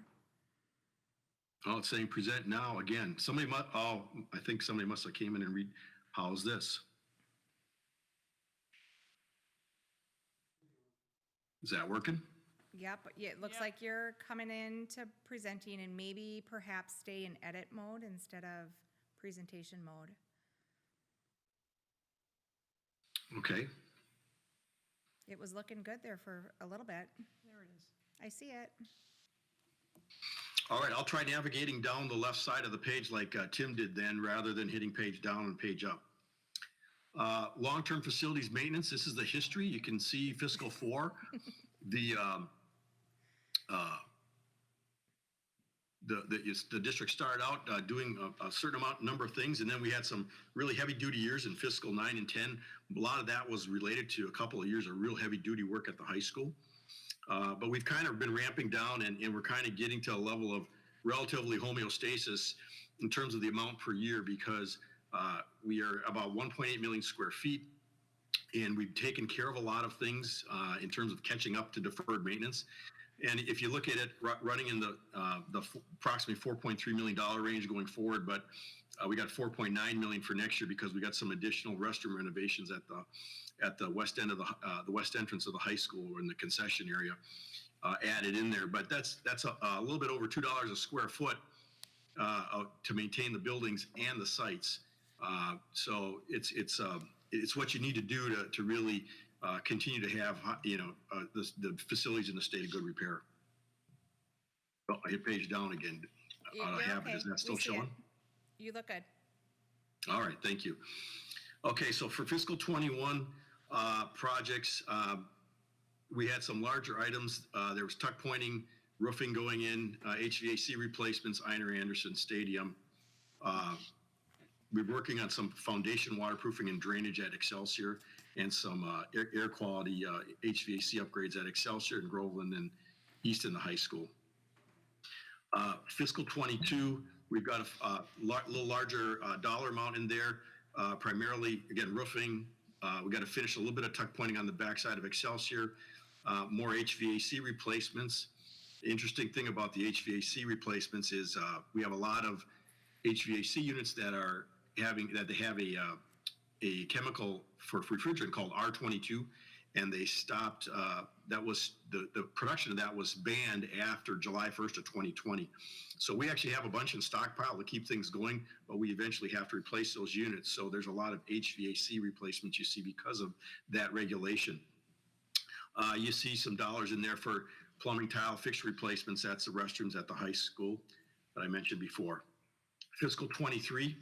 Oh, it's saying present now again. I think somebody must have came in and read. How's this? Is that working? Yep, it looks like you're coming in to presenting, and maybe perhaps stay in edit mode instead of presentation mode. Okay. It was looking good there for a little bit. There it is. I see it. All right, I'll try navigating down the left side of the page like Tim did then, rather than hitting page down and page up. Long-term facilities maintenance, this is the history. You can see fiscal 4. The district started out doing a certain number of things, and then we had some really heavy-duty years in fiscal 9 and 10. A lot of that was related to a couple of years of real heavy-duty work at the high school. But we've kind of been ramping down, and we're kind of getting to a level of relatively homeostasis in terms of the amount per year, because we are about 1.8 million square feet. And we've taken care of a lot of things in terms of catching up to deferred maintenance. And if you look at it running in the approximately $4.3 million range going forward, but we got $4.9 million for next year because we got some additional restroom renovations at the west end of the west entrance of the high school or in the concession area added in there. But that's a little bit over $2 a square foot to maintain the buildings and the sites. So it's what you need to do to really continue to have the facilities in a state of good repair. Oh, I hit page down again. You're Have it. okay. Is that still We see it. showing? You look good. All right, thank you. Okay, so for fiscal 21 projects, we had some larger items. There was tuck pointing, roofing going in, HVAC replacements, Einer Anderson Stadium. We're working on some foundation waterproofing and drainage at Excelsior and some air quality HVAC upgrades at Excelsior and Groveland and Easton High School. Fiscal 22, we've got a little larger dollar amount in there, primarily, again, roofing. We got to finish a little bit of tuck pointing on the backside of Excelsior, more HVAC replacements. The interesting thing about the HVAC replacements is we have a lot of HVAC units that they have a chemical for refrigerant called R22, and they stopped. That was the production of that was banned after July 1st of 2020. So we actually have a bunch in stockpile to keep things going, but we eventually have to replace those units. So there's a lot of HVAC replacements you see because of that regulation. You see some dollars in there for plumbing tile fixture replacements. That's the restrooms at the high school that I mentioned before. Fiscal 23,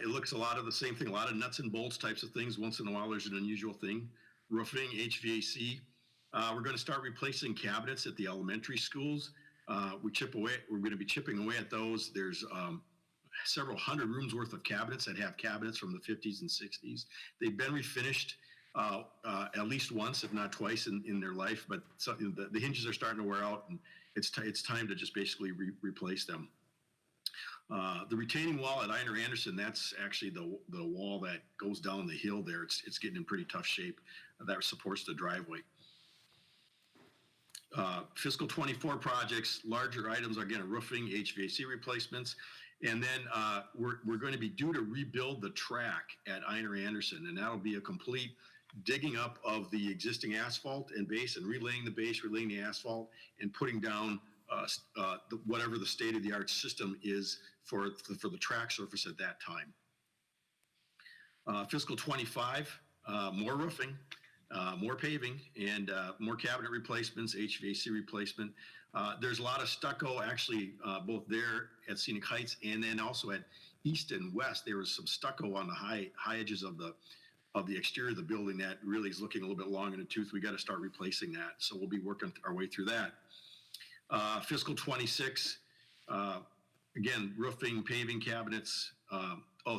it looks a lot of the same thing, a lot of nuts and bolts types of things. Once in a while, there's an unusual thing. Roofing, HVAC. We're going to start replacing cabinets at the elementary schools. We're going to be chipping away at those. There's several hundred rooms worth of cabinets that have cabinets from the 50s and 60s. They've been refinished at least once, if not twice in their life, but the hinges are starting to wear out, and it's time to just basically replace them. The retaining wall at Einer Anderson, that's actually the wall that goes down the hill there. It's getting in pretty tough shape. That supports the driveway. Fiscal 24 projects, larger items, again, roofing, HVAC replacements. And then we're going to be due to rebuild the track at Einer Anderson, and that'll be a complete digging up of the existing asphalt and base and relaying the base, relaying the asphalt, and putting down whatever the state-of-the-art system is for the track surface at that time. Fiscal 25, more roofing, more paving, and more cabinet replacements, HVAC replacement. There's a lot of stucco, actually, both there at Scenic Heights and then also at East and West. There was some stucco on the high edges of the exterior of the building that really is looking a little bit long in the tooth. We got to start replacing that. So we'll be working our way through that. Fiscal 26, again, roofing, paving, cabinets,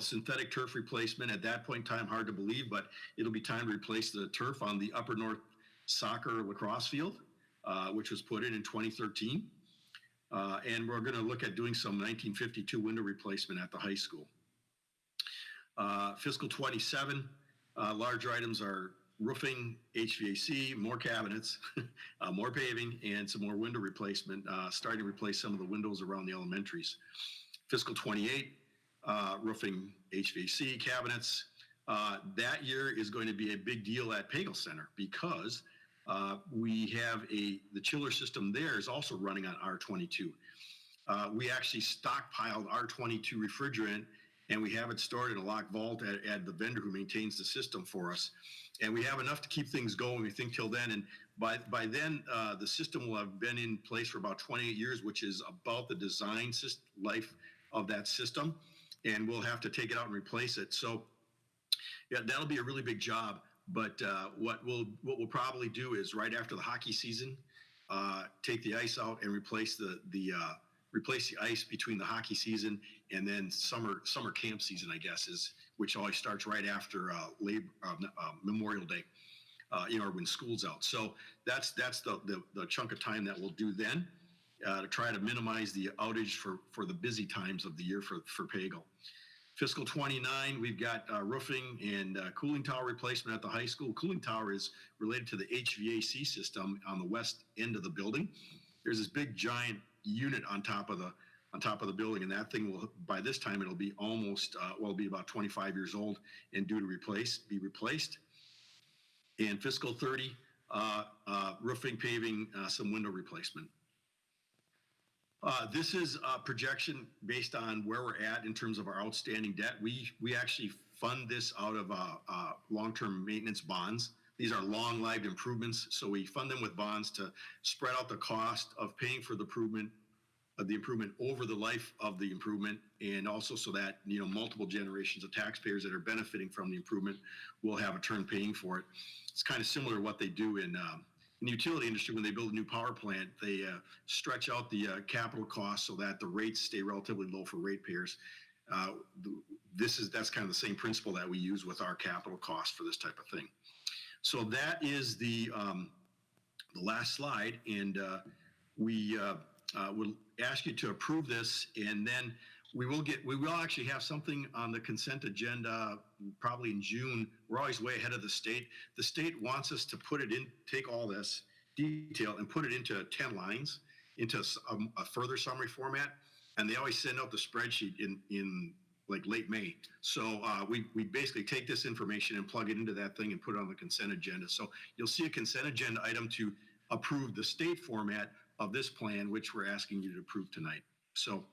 synthetic turf replacement. At that point in time, hard to believe, but it'll be time to replace the turf on the Upper North Soccer Lacrosse Field, which was put in 2013. And we're going to look at doing some 1952 window replacement at the high school. Fiscal 27, larger items are roofing, HVAC, more cabinets, more paving, and some more window replacement, starting to replace some of the windows around the elementaries. Fiscal 28, roofing, HVAC, cabinets. That year is going to be a big deal at Pagel Center because we have the chiller system there is also running on R22. We actually stockpiled R22 refrigerant, and we have it stored in a locked vault at the vendor who maintains the system for us. And we have enough to keep things going, we think, till then. And by then, the system will have been in place for about 28 years, which is about the design life of that system. And we'll have to take it out and replace it. So yeah, that'll be a really big job. But what we'll probably do is right after the hockey season, take the ice out and replace the ice between the hockey season and then summer camp season, I guess, which always starts right after Memorial Day, or when school's out. So that's the chunk of time that we'll do then to try to minimize the outage for the busy times of the year for Pagel. Fiscal 29, we've got roofing and cooling tower replacement at the high school. Cooling tower is related to the HVAC system on the west end of the building. There's this big giant unit on top of the building, and that thing will, by this time, it'll be almost, it'll be about 25 years old and due to be replaced. And fiscal 30, roofing, paving, some window replacement. This is a projection based on where we're at in terms of our outstanding debt. We actually fund this out of long-term maintenance bonds. These are long-lived improvements, so we fund them with bonds to spread out the cost of paying for the improvement over the life of the improvement, and also so that multiple generations of taxpayers that are benefiting from the improvement will have a turn paying for it. It's kind of similar to what they do in the utility industry. When they build a new power plant, they stretch out the capital costs so that the rates stay relatively low for ratepayers. That's kind of the same principle that we use with our capital costs for this type of thing. So that is the last slide, and we will ask you to approve this, and then we will actually have something on the consent agenda probably in June. We're always way ahead of the state. The state wants us to take all this detail and put it into 10 lines, into a further summary format, and they always send out the spreadsheet in like late May. So we basically take this information and plug it into that thing and put it on the consent agenda. So you'll see a consent agenda item to approve the state format of this plan, which we're asking you to approve tonight. So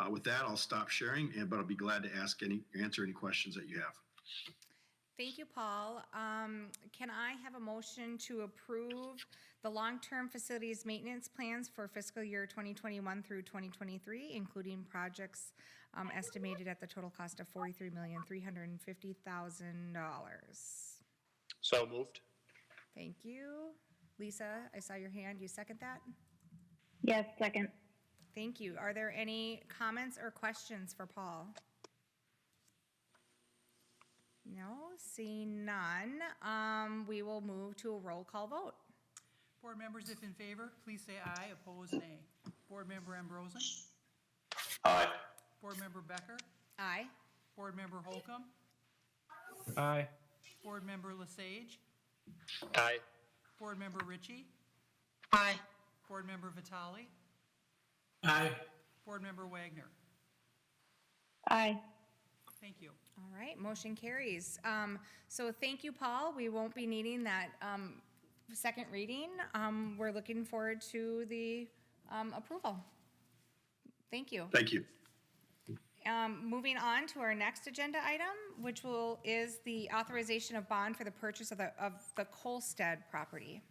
with that, I'll stop sharing, but I'll be glad to answer any questions that you have. Thank you, Paul. Can I have a motion to approve the long-term facilities maintenance plans for fiscal year 2021 through 2023, including projects estimated at the total cost of $43,350,000? So moved. Thank you. Lisa, I saw your hand. You second that? Yes, second. Thank you. Are there any comments or questions for Paul? No, seeing none. We will move to a roll call vote. Board members, if in favor, please say aye. Opposed, nay. Board member Ambrosen? Aye. Board member Becker? Aye. Board member Holcomb? Aye. Board member Lesage? Aye. Board member Ritchie? Aye. Board member Vitale? Aye. Board member Wagner? Aye. Thank you. All right, motion carries. So thank you, Paul. We won't be needing that second reading. We're looking forward to the approval. Thank you. Thank you. Moving on to our next agenda item, which is the authorization of bond for the purchase of the Kolstad property.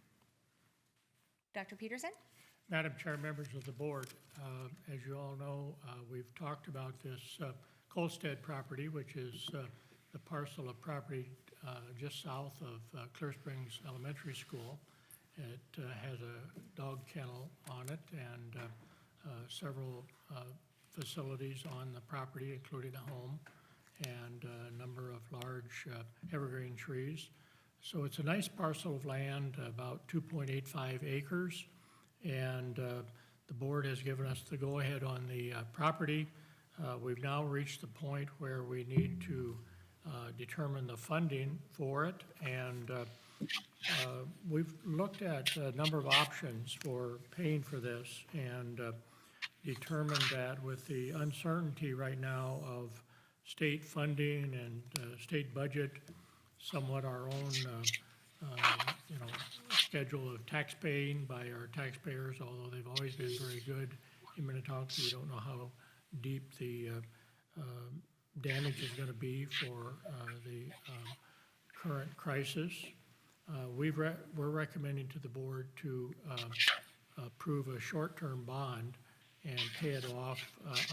Dr. Peterson? Madam Chair, members of the board, as you all know, we've talked about this Kolstad property, which is the parcel of property just south of Clear Springs Elementary School. It has a dog kennel on it and several facilities on the property, including a home and a number of large evergreen trees. So it's a nice parcel of land, about 2.85 acres. And the board has given us the go-ahead on the property. We've now reached the point where we need to determine the funding for it. And we've looked at a number of options for paying for this and determined that with the uncertainty right now of state funding and state budget, somewhat our own schedule of tax paying by our taxpayers, although they've always been very good in Minnetonka. We don't know how deep the damage is going to be for the current crisis. We're recommending to the board to approve a short-term bond and pay it off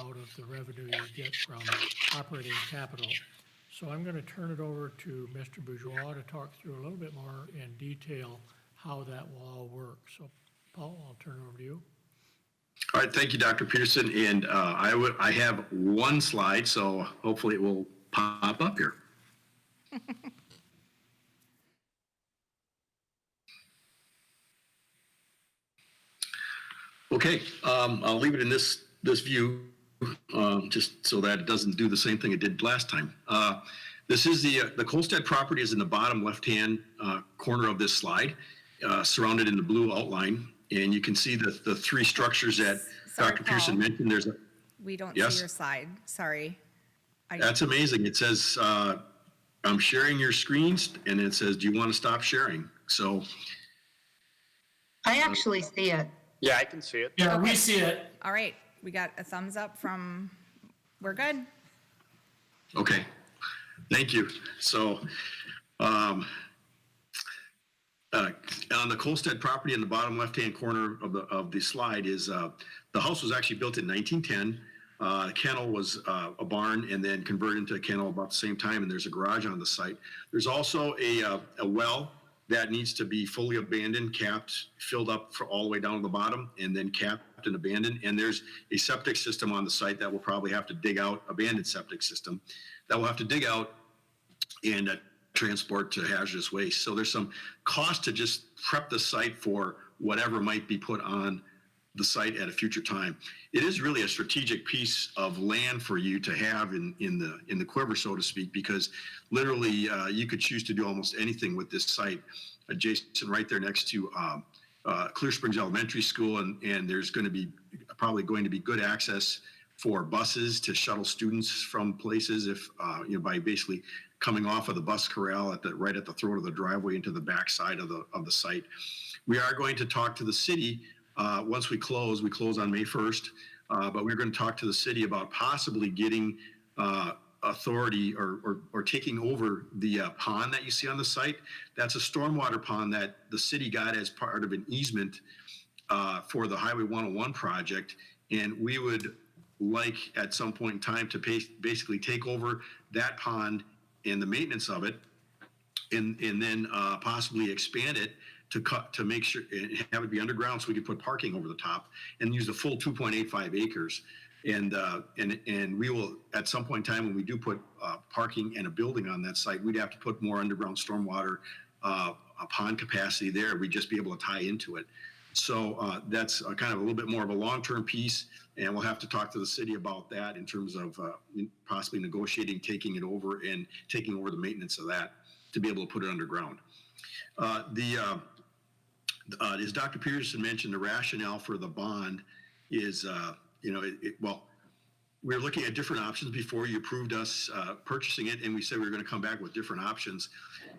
out of the revenue you get from operating capital. So I'm going to turn it over to Mr. Bourgeois to talk through a little bit more in detail how that will all work. So, Paul, I'll turn it over to you. All right, thank you, Dr. Peterson. And I have one slide, so hopefully it will pop up here. Okay, I'll leave it in this view. just so that it doesn't do the same thing it did last time. This is the Kolstad property is in the bottom left-hand corner of this slide, surrounded in the blue outline. And you can see the three structures that Sorry, Dr. Pearson Paul. mentioned. There's a, We don't Yes? see your slide. Sorry. that's amazing. It says, I'm sharing your screens, and it says, do you want to stop sharing? So, I actually see it. Yeah, I can see it. Yeah, we Okay. see it. All right, we got a thumbs up from, we're good. okay, thank you. So, on the Kolstad property in the bottom left-hand corner of the slide is, the house was actually built in 1910. The kennel was a barn and then converted into a kennel about the same time, and there's a garage on the site. There's also a well that needs to be fully abandoned, capped, filled up for all the way down to the bottom, and then capped and abandoned. And there's a septic system on the site that we'll probably have to dig out, abandoned septic system, that we'll have to dig out and transport to hazardous waste. So there's some cost to just prep the site for whatever might be put on the site at a future time. It is really a strategic piece of land for you to have in the quiver, so to speak, because literally you could choose to do almost anything with this site. Adjacent, right there next to Clear Springs Elementary School, and there's going to be probably going to be good access for buses to shuttle students from places if by basically coming off of the bus corral right at the throat of the driveway into the back side of the site. We are going to talk to the city once we close on May 1st, but we're going to talk to the city about possibly getting authority or taking over the pond that you see on the site. That's a stormwater pond that the city got as part of an easement for the Highway 101 project, and we would like at some point in time to basically take over that pond and the maintenance of it, and then possibly expand it to make sure and have it be underground so we could put parking over the top and use the full 2.85 acres. And we will, at some point in time, when we do put parking and a building on that site, we'd have to put more underground stormwater pond capacity there. We'd just be able to tie into it. So that's kind of a little bit more of a long-term piece, and we'll have to talk to the city about that in terms of possibly negotiating, taking it over, and taking over the maintenance of that to be able to put it underground. As Dr. Peterson mentioned, the rationale for the bond is, well, we were looking at different options before you approved us purchasing it, and we said we were going to come back with different options.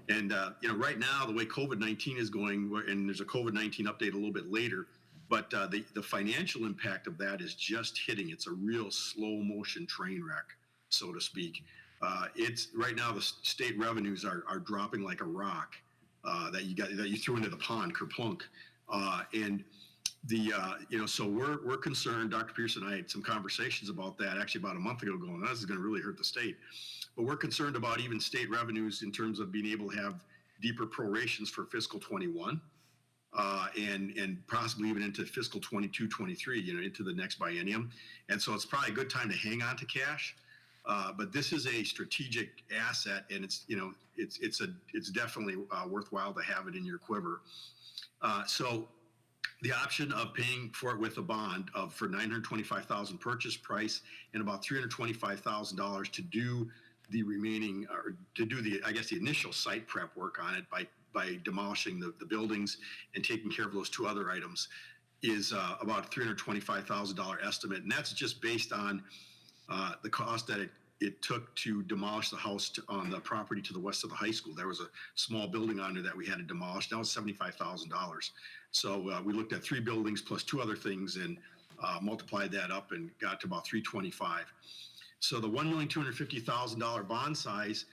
And, right now, the way COVID-19 is going, and there's a COVID-19 update a little bit later, but the financial impact of that is just hitting. It's a real slow motion train wreck, so to speak. It's right now the state revenues are dropping like a rock that you threw into the pond, kerplunk. And so we're concerned. Dr. Pearson and I had some conversations about that actually about a month ago, going, this is going to really hurt the state. But we're concerned about even state revenues in terms of being able to have deeper prorations for fiscal 21, and possibly even into fiscal 22, 23, into the next biennium. And so it's probably a good time to hang on to cash. But this is a strategic asset, and it's definitely worthwhile to have it in your quiver. So the option of paying for it with a bond for $925,000 purchase price and about $325,000 to do the remaining, or to do the initial site prep work on it by demolishing the buildings and taking care of those two other items is about a $325,000 estimate, and that's just based on the cost that it took to demolish the house on the property to the west of the high school. There was a small building on there that we had to demolish. That was $75,000. So we looked at 3 buildings plus 2 other things and multiplied that up and got to about $325,000. So the $1,250,000 bond size,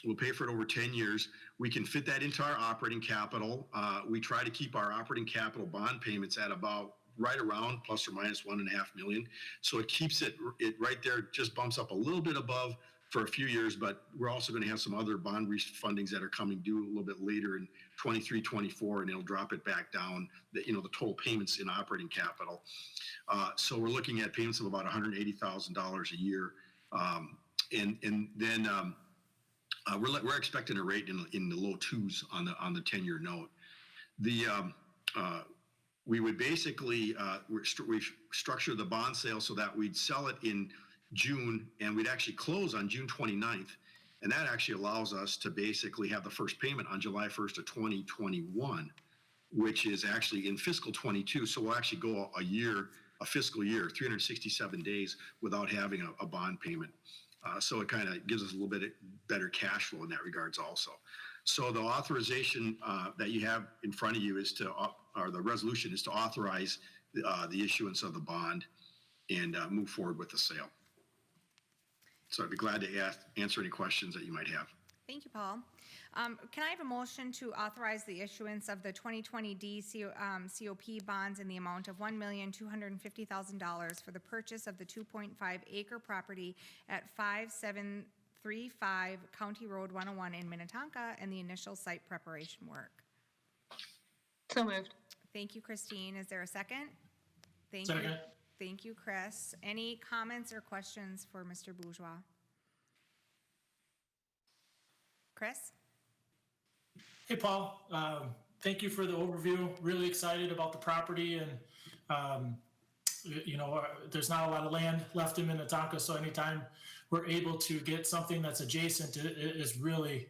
we'll pay for it over 10 years. We can fit that into our operating capital. We try to keep our operating capital bond payments at about right around plus or minus $1.5 million. So it keeps it right there, just bumps up a little bit above for a few years, but we're also going to have some other bond refundings that are coming due a little bit later in 23, 24, and it'll drop it back down, the total payments in operating capital. So we're looking at payments of about $180,000 a year. And then we're expecting a rate in the low 2s on the 10-year note. we would basically restructure the bond sale so that we'd sell it in June, and we'd actually close on June 29th. And that actually allows us to basically have the first payment on July 1st of 2021, which is actually in fiscal 22. So we'll actually go a fiscal year, 367 days without having a bond payment. So it kind of gives us a little bit better cash flow in that regards also. So the authorization that you have in front of you is or the resolution is to authorize the issuance of the bond and move forward with the sale. So I'd be glad to answer any questions that you might have. Thank you, Paul. Can I have a motion to authorize the issuance of the 2020 COP bonds in the amount of $1,250,000 for the purchase of the 2.5-acre property at 5735 County Road 101 in Minnetonka and the initial site preparation work? So moved. Thank you, Christine. Is there a second? Thank Second. you. Thank you, Chris. Any comments or questions for Mr. Bourgeois? Chris? Hey, Paul. Thank you for the overview. Really excited about the property, and there's not a lot of land left in Minnetonka, so anytime we're able to get something that's adjacent is really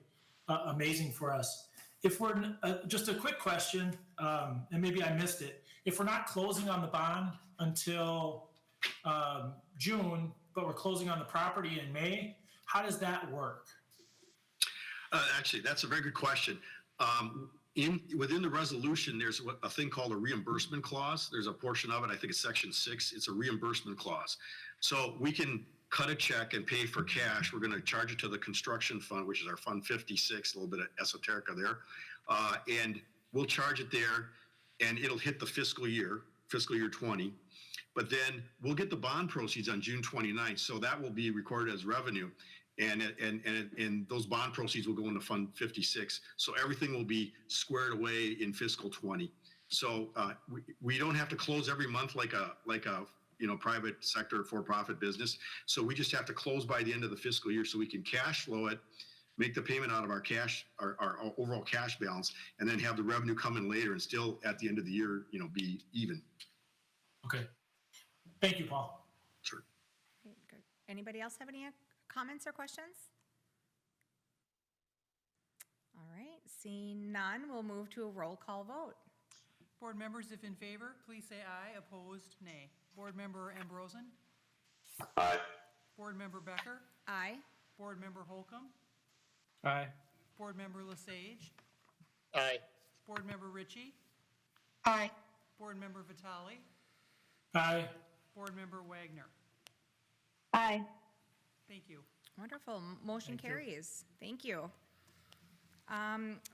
amazing for us. If we're just a quick question, and maybe I missed it. If we're not closing on the bond until June, but we're closing on the property in May, how does that work? Actually, that's a very good question. Within the resolution, there's a thing called a reimbursement clause. There's a portion of it, I think it's section 6. It's a reimbursement clause. So we can cut a check and pay for cash. We're going to charge it to the construction fund, which is our Fund 56, a little bit of esoterica there. And we'll charge it there, and it'll hit the fiscal year 20. But then we'll get the bond proceeds on June 29th. So that will be recorded as revenue. And those bond proceeds will go into Fund 56. So everything will be squared away in fiscal 20. So we don't have to close every month like a private sector for-profit business. So we just have to close by the end of the fiscal year so we can cash flow it, make the payment out of our cash, our overall cash balance, and then have the revenue come in later and still at the end of the year, be even. Okay. Thank you, Paul. Sure. Okay, good. Anybody else have any comments or questions? All right, seeing none, we'll move to a roll call vote. Board members, if in favor, please say aye. Opposed, nay. Board member Ambrosen? Aye. Board member Becker? Aye. Board member Holcomb? Aye. Board member Lesage? Aye. Board member Ritchie? Aye. Board member Vitale? Aye. Board member Wagner? Aye. Thank you. Wonderful, motion Thank you. carries. Thank you.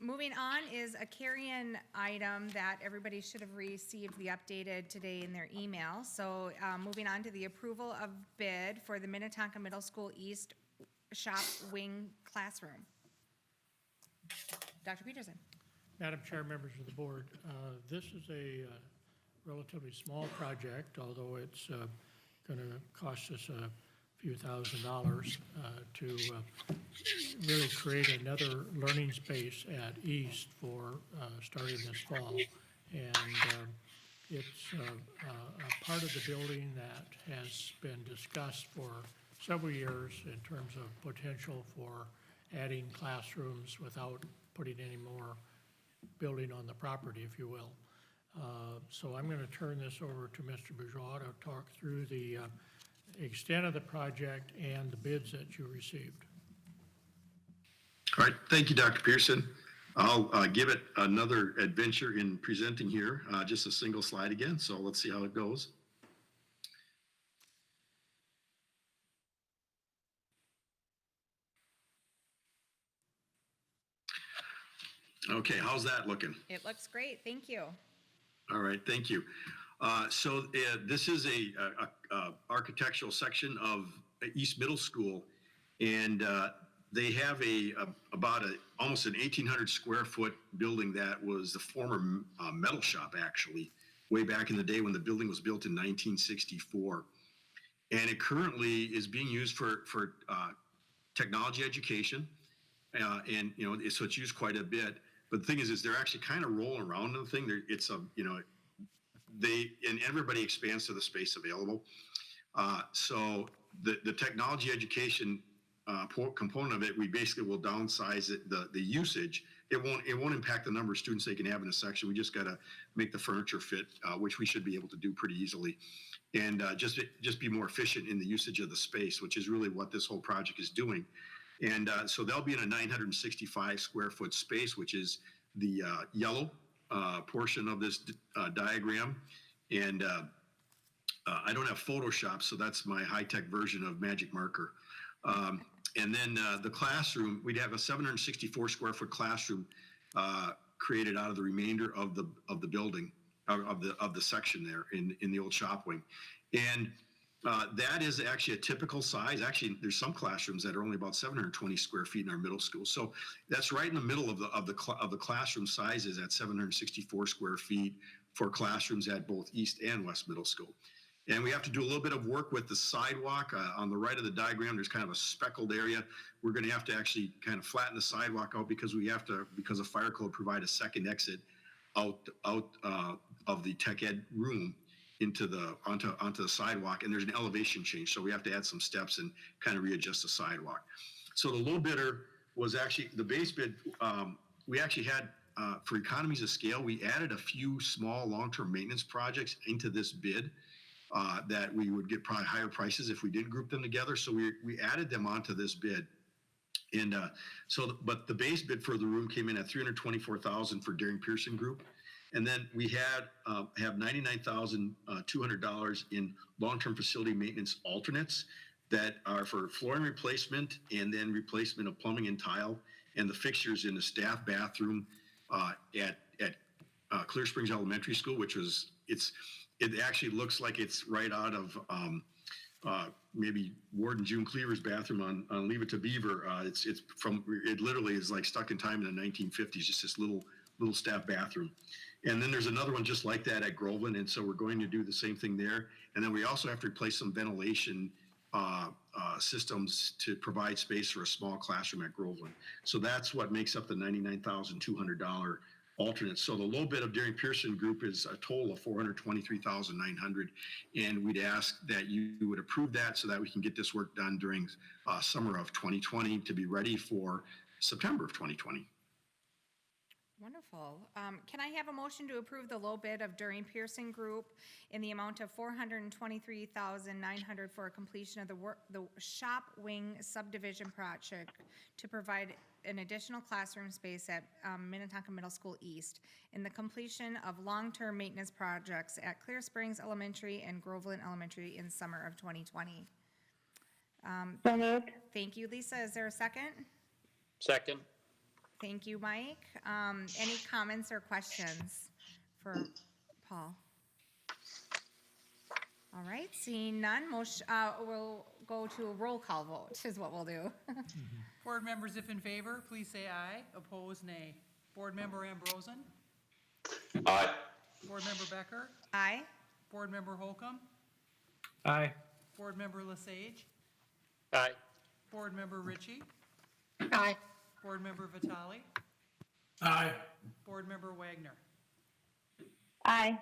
Moving on is a carry-in item that everybody should have received the updated today in their email. So moving on to the approval of bid for the Minnetonka Middle School East Shop Wing Classroom. Dr. Peterson. Madam Chair, members of the board, this is a relatively small project, although it's going to cost us a few $1,000s to really create another learning space at East for starting this fall. And it's a part of the building that has been discussed for several years in terms of potential for adding classrooms without putting any more building on the property, if you will. So I'm going to turn this over to Mr. Bourgeois to talk through the extent of the project and the bids that you received. All right. Thank you, Dr. Pearson. I'll give it another adventure in presenting here, just a single slide again. So let's see how it goes. Okay, how's that looking? It looks great, thank you. All right, thank you. So this is a architectural section of East Middle School, and they have about almost an 1,800 square foot building that was the former metal shop, actually, way back in the day when the building was built in 1964. And it currently is being used for technology education, and so it's used quite a bit. But the thing is they're actually kind of rolling around in the thing. It's and everybody expands to the space available. So the technology education component of it, we basically will downsize it, the usage. It won't impact the number of students they can have in a section. We just got to make the furniture fit, which we should be able to do pretty easily, and just be more efficient in the usage of the space, which is really what this whole project is doing. And so they'll be in a 965 square foot space, which is the yellow portion of this diagram. And I don't have Photoshop, so that's my high-tech version of Magic Marker. And then the classroom, we'd have a 764 square foot classroom created out of the remainder of the building, of the section there in the old shop wing. And that is actually a typical size. Actually, there's some classrooms that are only about 720 square feet in our middle school. So that's right in the middle of the classroom sizes at 764 square feet for classrooms at both East and West Middle School. And we have to do a little bit of work with the sidewalk. On the right of the diagram, there's kind of a speckled area. We're going to have to actually kind of flatten the sidewalk out because we have to, because of fire code, provide a second exit out of the tech ed room onto the sidewalk. And there's an elevation change, so we have to add some steps and kind of readjust the sidewalk. So the low bidder was actually the base bid. We actually had, for economies of scale, we added a few small long-term maintenance projects into this bid. That we would get probably higher prices if we did group them together. So we added them onto this bid. And but the base bid for the room came in at $324,000 for Daring Pearson Group. And then we have $99,200 in long-term facility maintenance alternates that are for flooring replacement and then replacement of plumbing and tile and the fixtures in the staff bathroom at Clear Springs Elementary School, which was, it actually looks like it's right out of maybe Ward and June Cleaver's bathroom on Leave It to Beaver. It literally is like stuck in time in the 1950s, just this little staff bathroom. And then there's another one just like that at Groveland, and so we're going to do the same thing there. And then we also have to replace some ventilation systems to provide space for a small classroom at Groveland. So that's what makes up the $99,200 alternate. So the low bid of Daring Pearson Group is a total of $423,900, and we'd ask that you would approve that so that we can get this work done during summer of 2020 to be ready for September of 2020. Wonderful. Can I have a motion to approve the low bid of Daring Pearson Group in the amount of $423,900 for completion of the shop wing subdivision project to provide an additional classroom space at Minnetonka Middle School East and the completion of long-term maintenance projects at Clear Springs Elementary and Groveland Elementary in summer of 2020? So moved. Thank you, Lisa. Is there a second? Second. Thank you, Mike. Any comments or questions for Paul? All right, seeing none, we'll go to a roll call vote is what we'll do. Board members, if in favor, please say aye. Opposed, nay. Board member Ambrosen? Aye. Board member Becker? Aye. Board member Holcomb? Aye. Board member Lesage? Aye. Board member Ritchie? Aye. Board member Vitale? Aye. Board member Wagner? Aye.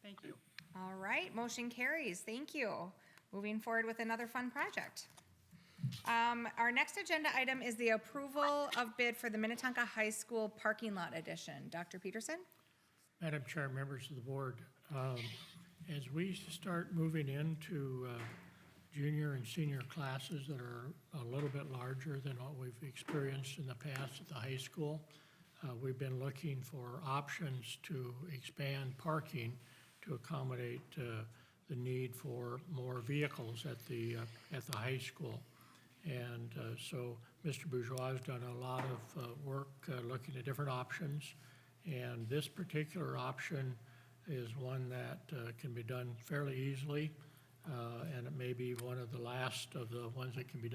Thank you. All right, motion carries. Thank you. Moving forward with another fun project. Our next agenda item is the approval of bid for the Minnetonka High School parking lot addition. Dr. Peterson? Madam Chair, members of the board, as we start moving into junior and senior classes that are a little bit larger than what we've experienced in the past at the high school, we've been looking for options to expand parking to accommodate the need for more vehicles at the high school. And so Mr. Bourgeois has done a lot of work looking at different options. And this particular option is one that can be done fairly easily. And it may be one of the last of the ones that can be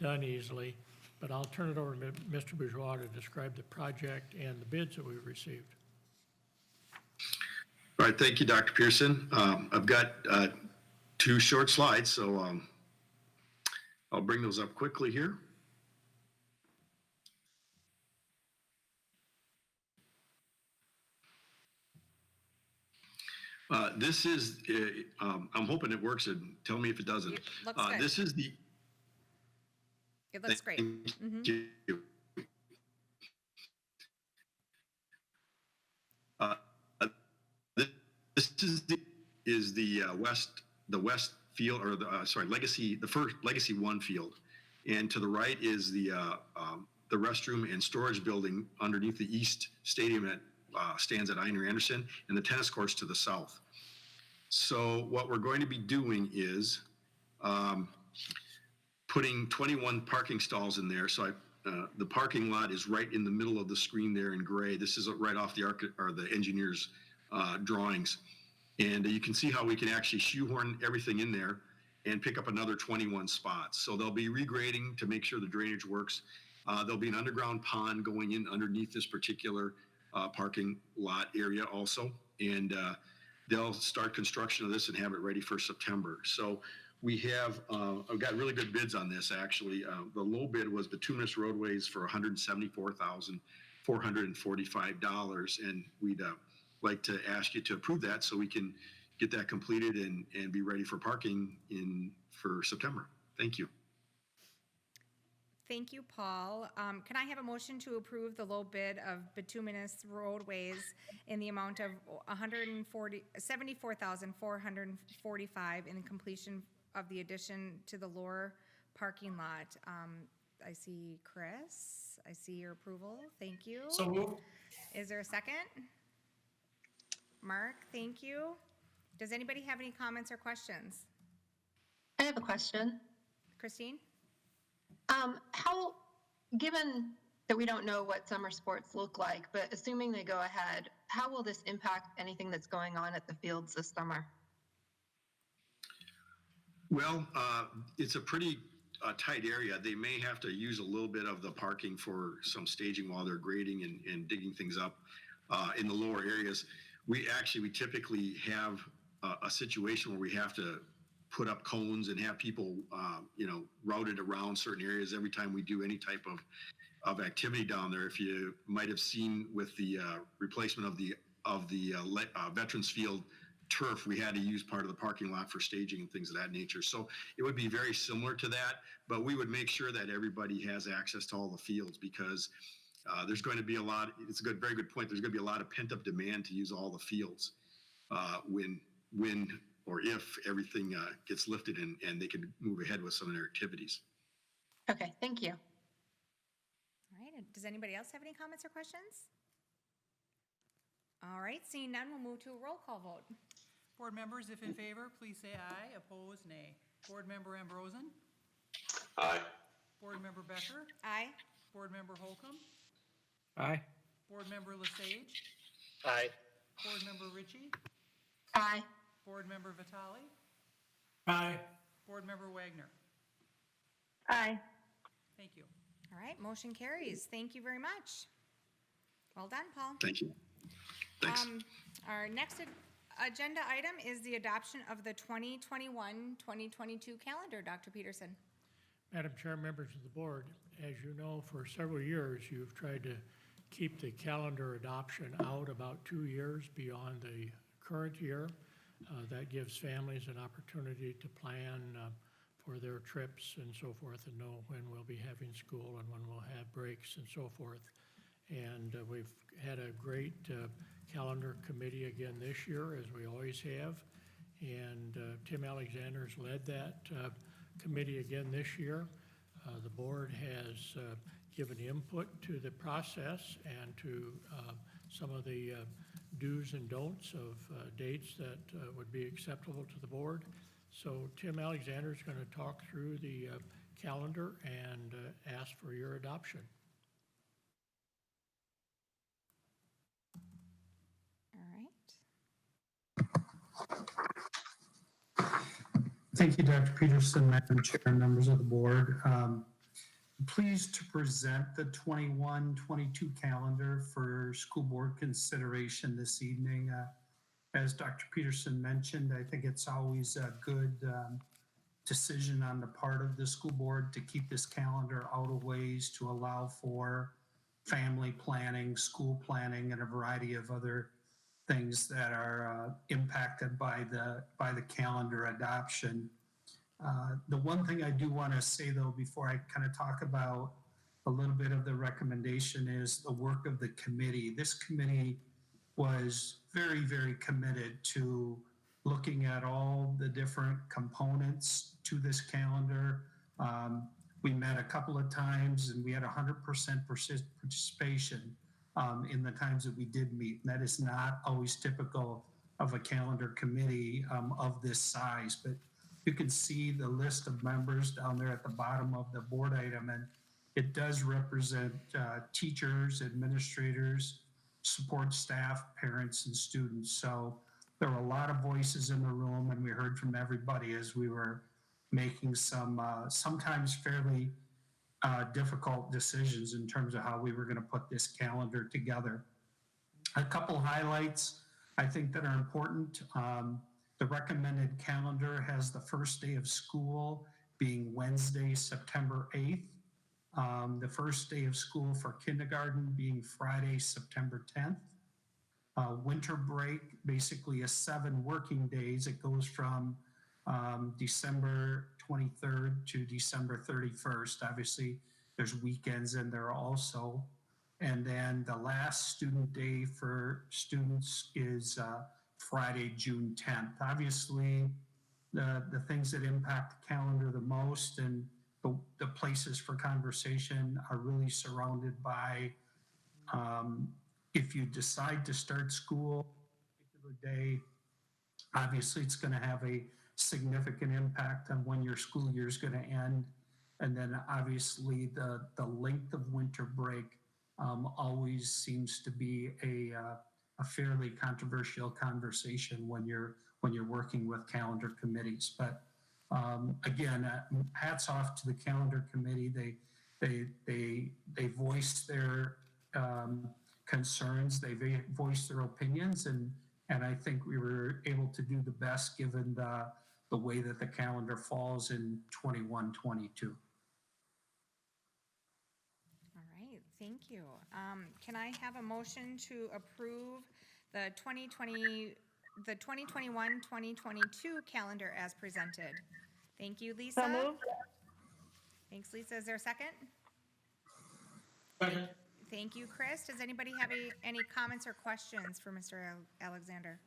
done easily. But I'll turn it over to Mr. Bourgeois to describe the project and the bids that we've received. All right, thank you, Dr. Pearson. I've got two short slides, so I'll bring those up quickly here. This is, I'm hoping it works, and tell me if it doesn't. It looks good. This is the. It looks great. Thank you. Uh, This is the west field, or Legacy, the first Legacy 1 field. And to the right is the restroom and storage building underneath the East Stadium that stands at Einer Anderson, and the tennis courts to the south. So what we're going to be doing is putting 21 parking stalls in there. So the parking lot is right in the middle of the screen there in gray. This is right off the engineer's drawings. And you can see how we can actually shoehorn everything in there and pick up another 21 spots. So they'll be regrading to make sure the drainage works. There'll be an underground pond going in underneath this particular parking lot area also. And they'll start construction of this and have it ready for September. So we have, I've got really good bids on this, actually. The low bid was bituminous roadways for $174,445. And we'd like to ask you to approve that so we can get that completed and be ready for parking for September. Thank you. Thank you, Paul. Can I have a motion to approve the low bid of bituminous roadways in the amount of $74,445 in the completion of the addition to the lower parking lot? I see Chris. I see your approval. Thank you. So moved. Is there a second? Mark, thank you. Does anybody have any comments or questions? I have a question. Christine? Given that we don't know what summer sports look like, but assuming they go ahead, how will this impact anything that's going on at the fields this summer? Well, it's a pretty tight area. They may have to use a little bit of the parking for some staging while they're grading and digging things up in the lower areas. We typically have a situation where we have to put up cones and have people, routed around certain areas every time we do any type of activity down there. If you might have seen with the replacement of the Veterans Field turf, we had to use part of the parking lot for staging and things of that nature. So it would be very similar to that, but we would make sure that everybody has access to all the fields, because there's going to be it's a very good point. There's going to be a lot of pent up demand to use all the fields when or if everything gets lifted and they can move ahead with some of their activities. Okay, thank you. All right, and does anybody else have any comments or questions? All right, seeing none, we'll move to a roll call vote. Board members, if in favor, please say aye. Opposed, nay. Board member Ambrosen? Aye. Board member Becker? Aye. Board member Holcomb? Aye. Board member Lesage? Aye. Board member Ritchie? Aye. Board member Vitale? Aye. Board member Wagner? Aye. Thank you. All right, motion carries. Thank you very much. Well done, Paul. Thank you. Thanks. Our next agenda item is the adoption of the 2021-2022 calendar. Dr. Peterson. Madam Chair, members of the board, as you know, for several years, you've tried to keep the calendar adoption out about 2 years beyond the current year. That gives families an opportunity to plan for their trips and so forth, and know when we'll be having school and when we'll have breaks and so forth. And we've had a great calendar committee again this year, as we always have. And Tim Alexander's led that committee again this year. The board has given input to the process and to some of the do's and don'ts of dates that would be acceptable to the board. So Tim Alexander is going to talk through the calendar and ask for your adoption. Thank you, Dr. Peterson, Madam Chair, and members of the board. Pleased to present the 21-22 calendar for school board consideration this evening. As Dr. Peterson mentioned, I think it's always a good decision on the part of the school board to keep this calendar out of ways to allow for family planning, school planning, and a variety of other things that are impacted by the calendar adoption. The one thing I do want to say, though, before I kind of talk about a little bit of the recommendation, is the work of the committee. This committee was very, very committed to looking at all the different components to this calendar. We met a couple of times and we had 100% participation in the times that we did meet. And that is not always typical of a calendar committee of this size, but you can see the list of members down there at the bottom of the board item, and it does represent teachers, administrators, support staff, parents, and students. So there were a lot of voices in the room, and we heard from everybody as we were making some sometimes fairly difficult decisions in terms of how we were going to put this calendar together. A couple highlights I think that are important. The recommended calendar has the first day of school being Wednesday, September 8th. The first day of school for kindergarten being Friday, September 10th. Winter break basically is 7 working days. It goes from December 23rd to December 31st. Obviously, there's weekends in there also. And then the last student day for students is Friday, June 10th. Obviously, the things that impact the calendar the most and the places for conversation are really surrounded by if you decide to start school on a particular day, obviously it's going to have a significant impact on when your school year is going to end. And then obviously the length of winter break always seems to be a fairly controversial conversation when you're working with calendar committees. But again, hats off to the calendar committee. They voiced their concerns, they voiced their opinions, and I think we were able to do the best given the way that the calendar falls in 21-22. All right, thank you. Can I have a motion to approve the 2021-2022 calendar as presented? Thank you, Lisa. So moved. Thanks, Lisa. Is there a second? Second. Thank you, Chris. Does anybody have any comments or questions for Mr. Alexander?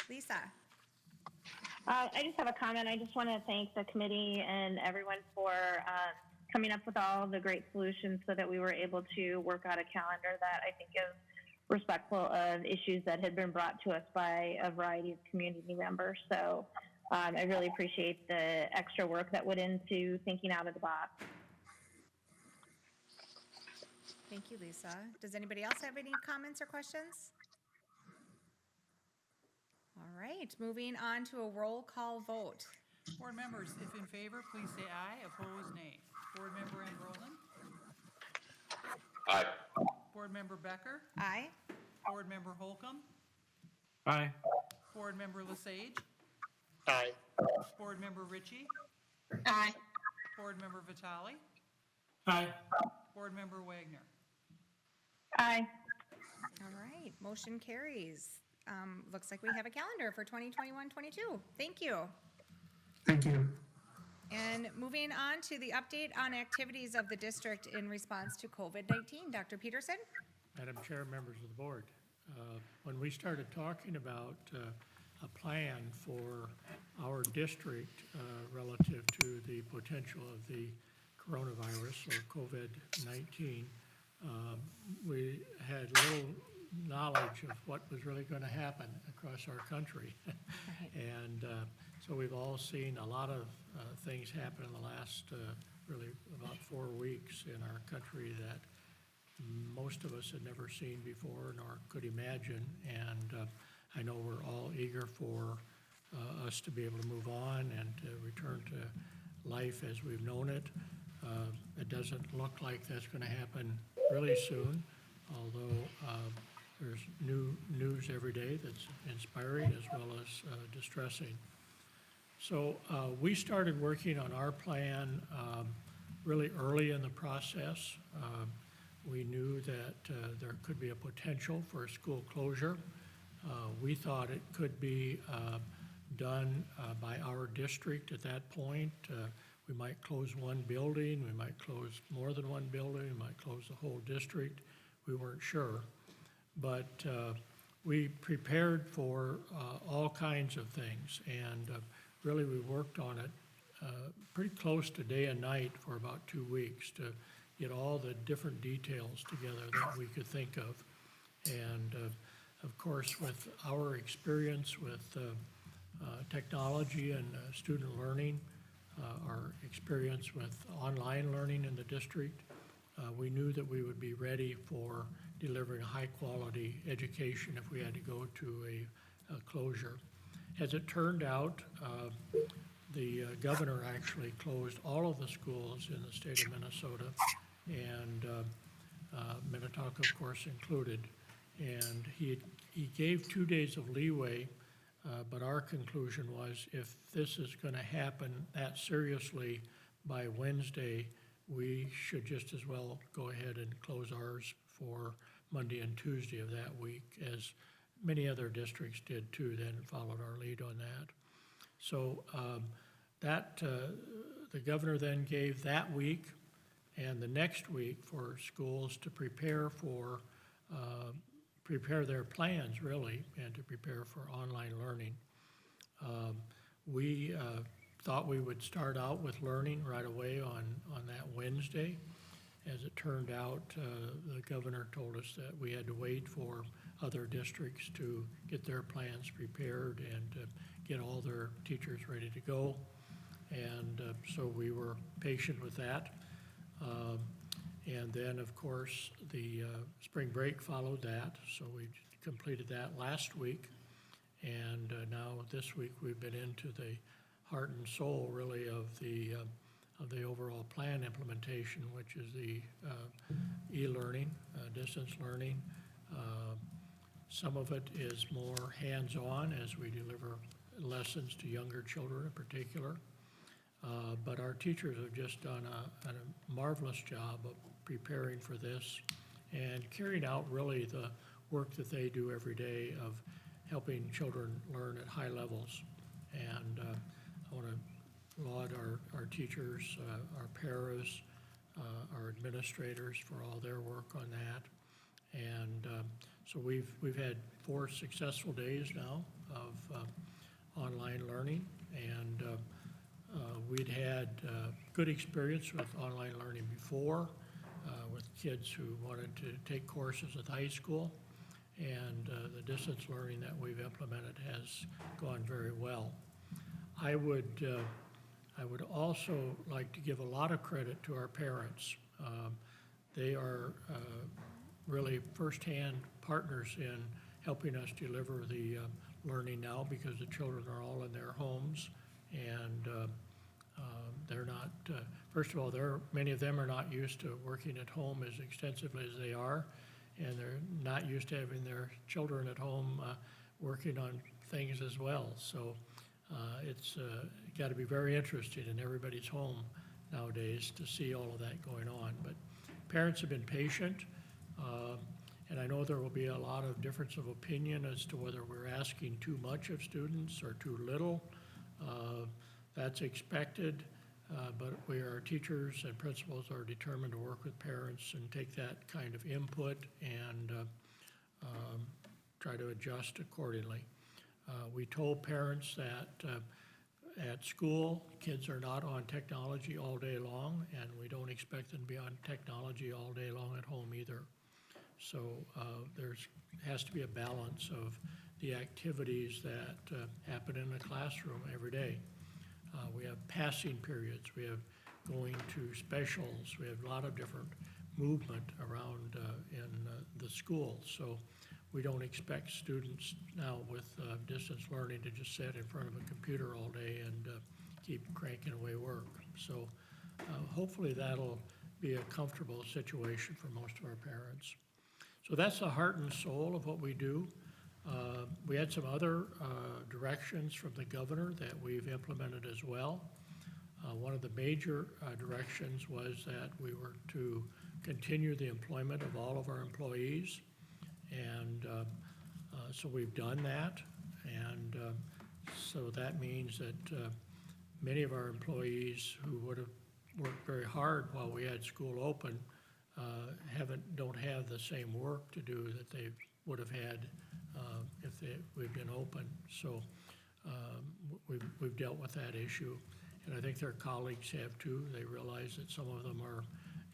Lisa? I just have a comment. I just want to thank the committee and everyone for coming up with all the great solutions so that we were able to work out a calendar that I think is respectful of issues that had been brought to us by a variety of community members. So I really appreciate the extra work that went into thinking out of the box. Thank you, Lisa. Does anybody else have any comments or questions? All right, moving on to a roll call vote. Board members, if in favor, please say aye. Opposed, nay. Board member Androlen? Aye. Board member Becker? Aye. Board member Holcomb? Aye. Board member Lesage? Aye. Board member Ritchie? Aye. Board member Vitale? Aye. Board member Wagner? Aye. All right, motion carries. Looks like we have a calendar for 2021-22. Thank you. Thank you. And moving on to the update on activities of the district in response to COVID-19. Dr. Peterson? Madam Chair, members of the board, when we started talking about a plan for our district relative to the potential of the coronavirus or COVID-19, we had little knowledge of what was really going to happen across our country. And so we've all seen a lot of things happen in the last really about 4 weeks in our country that most of us had never seen before nor could imagine. And I know we're all eager for us to be able to move on and to return to life as we've known it. It doesn't look like that's going to happen really soon, although there's new news every day that's inspiring as well as distressing. So we started working on our plan really early in the process. We knew that there could be a potential for a school closure. We thought it could be done by our district at that point. We might close one building, we might close more than one building, we might close the whole district. We weren't sure. But we prepared for all kinds of things, and really we worked on it pretty close to day and night for about 2 weeks to get all the different details together that we could think of. And of course, with our experience with technology and student learning, our experience with online learning in the district, we knew that we would be ready for delivering a high-quality education if we had to go to a closure. As it turned out, the governor actually closed all of the schools in the state of Minnesota, and Minnetonka, of course, included. And he gave 2 days of leeway, but our conclusion was if this is going to happen that seriously by Wednesday, we should just as well go ahead and close ours for Monday and Tuesday of that week, as many other districts did too, then followed our lead on that. So the governor then gave that week and the next week for schools to prepare their plans really, and to prepare for online learning. We thought we would start out with learning right away on that Wednesday. As it turned out, the governor told us that we had to wait for other districts to get their plans prepared and to get all their teachers ready to go. And so we were patient with that. And then, of course, the spring break followed that, so we completed that last week. And now this week we've been into the heart and soul, really, of the overall plan implementation, which is the e-learning, distance learning. Some of it is more hands-on as we deliver lessons to younger children in particular. But our teachers have just done a marvelous job of preparing for this and carrying out really the work that they do every day of helping children learn at high levels. And I want to laud our teachers, our paras, our administrators for all their work on that. And so we've had 4 successful days now of online learning, and we'd had good experience with online learning before, with kids who wanted to take courses at high school, and the distance learning that we've implemented has gone very well. I would also like to give a lot of credit to our parents. They are really firsthand partners in helping us deliver the learning now, because the children are all in their homes, and they're not, first of all, many of them are not used to working at home as extensively as they are, and they're not used to having their children at home working on things as well. So it's got to be very interesting in everybody's home nowadays to see all of that going on. But parents have been patient, and I know there will be a lot of difference of opinion as to whether we're asking too much of students or too little. That's expected, but our teachers and principals are determined to work with parents and take that kind of input and try to adjust accordingly. We told parents that at school, kids are not on technology all day long, and we don't expect them to be on technology all day long at home either. So there has to be a balance of the activities that happen in the classroom every day. We have passing periods, we have going to specials, we have a lot of different movement around in the school. So we don't expect students now with distance learning to just sit in front of a computer all day and keep cranking away work. So hopefully that'll be a comfortable situation for most of our parents. So that's the heart and soul of what we do. We had some other directions from the governor that we've implemented as well. One of the major directions was that we were to continue the employment of all of our employees. And so we've done that. And so that means that many of our employees who would have worked very hard while we had school open don't have the same work to do that they would have had if we'd been open. So we've dealt with that issue, and I think their colleagues have too. They realize that some of them are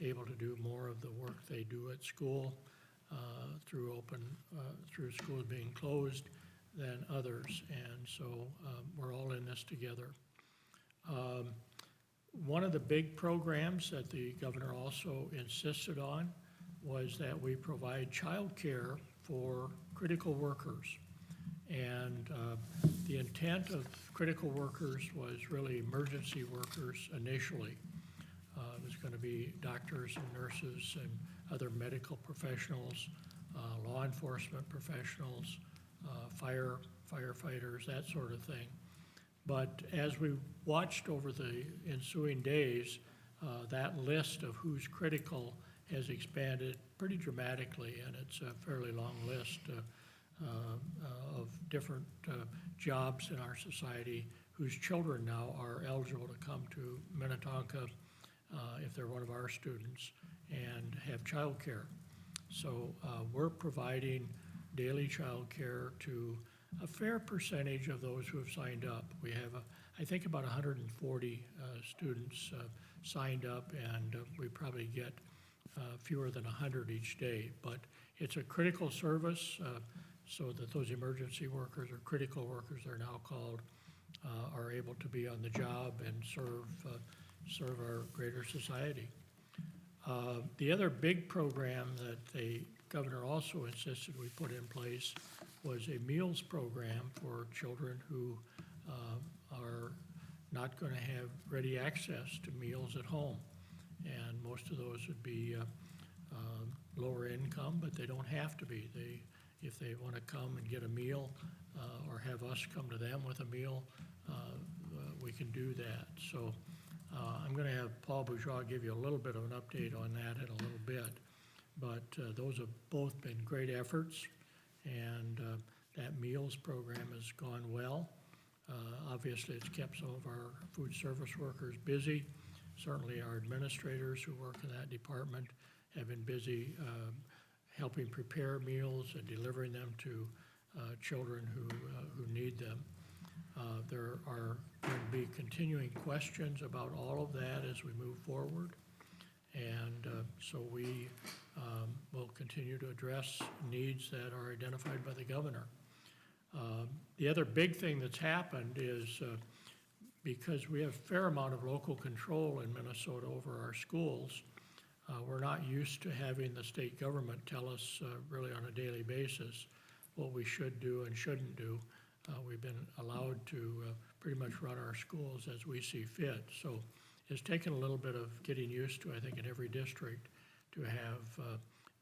able to do more of the work they do at school through schools being closed than others, and so we're all in this together. One of the big programs that the governor also insisted on was that we provide childcare for critical workers. And the intent of critical workers was really emergency workers initially. It was going to be doctors and nurses and other medical professionals, law enforcement professionals, firefighters, that sort of thing. But as we watched over the ensuing days, that list of who's critical has expanded pretty dramatically, and it's a fairly long list of different jobs in our society whose children now are eligible to come to Minnetonka if they're one of our students and have child care. So we're providing daily child care to a fair percentage of those who have signed up. We have, I think, about 140 students signed up, and we probably get fewer than 100 each day. But it's a critical service, so that those emergency workers, or critical workers they're now called, are able to be on the job and serve our greater society. The other big program that the governor also insisted we put in place was a meals program for children who are not going to have ready access to meals at home. And most of those would be lower income, but they don't have to be. If they want to come and get a meal or have us come to them with a meal, we can do that. So I'm going to have Paul Bourgeois give you a little bit of an update on that in a little bit. But those have both been great efforts, and that meals program has gone well. Obviously, it's kept some of our food service workers busy. Certainly our administrators who work in that department have been busy helping prepare meals and delivering them to children who need them. There are going to be continuing questions about all of that as we move forward. And so we will continue to address needs that are identified by the governor. The other big thing that's happened is because we have a fair amount of local control in Minnesota over our schools, we're not used to having the state government tell us really on a daily basis what we should do and shouldn't do. We've been allowed to pretty much run our schools as we see fit. So it's taken a little bit of getting used to, I think, in every district to have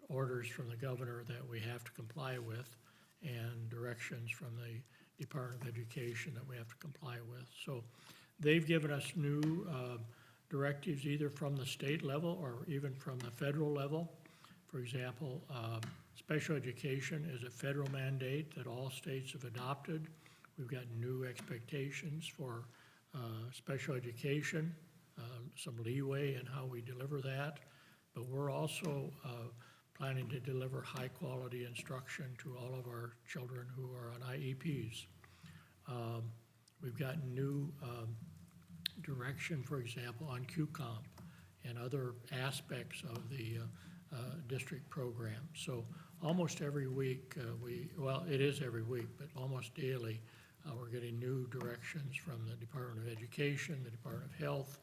orders from the governor that we have to comply with and directions from the Department of Education that we have to comply with. So they've given us new directives either from the state level or even from the federal level. For example, special education is a federal mandate that all states have adopted. We've got new expectations for special education, some leeway in how we deliver that, but we're also planning to deliver high-quality instruction to all of our children who are on IEPs. We've got new direction, for example, on QComp and other aspects of the district program. So almost every week, well, it is every week, but almost daily, we're getting new directions from the Department of Education, the Department of Health,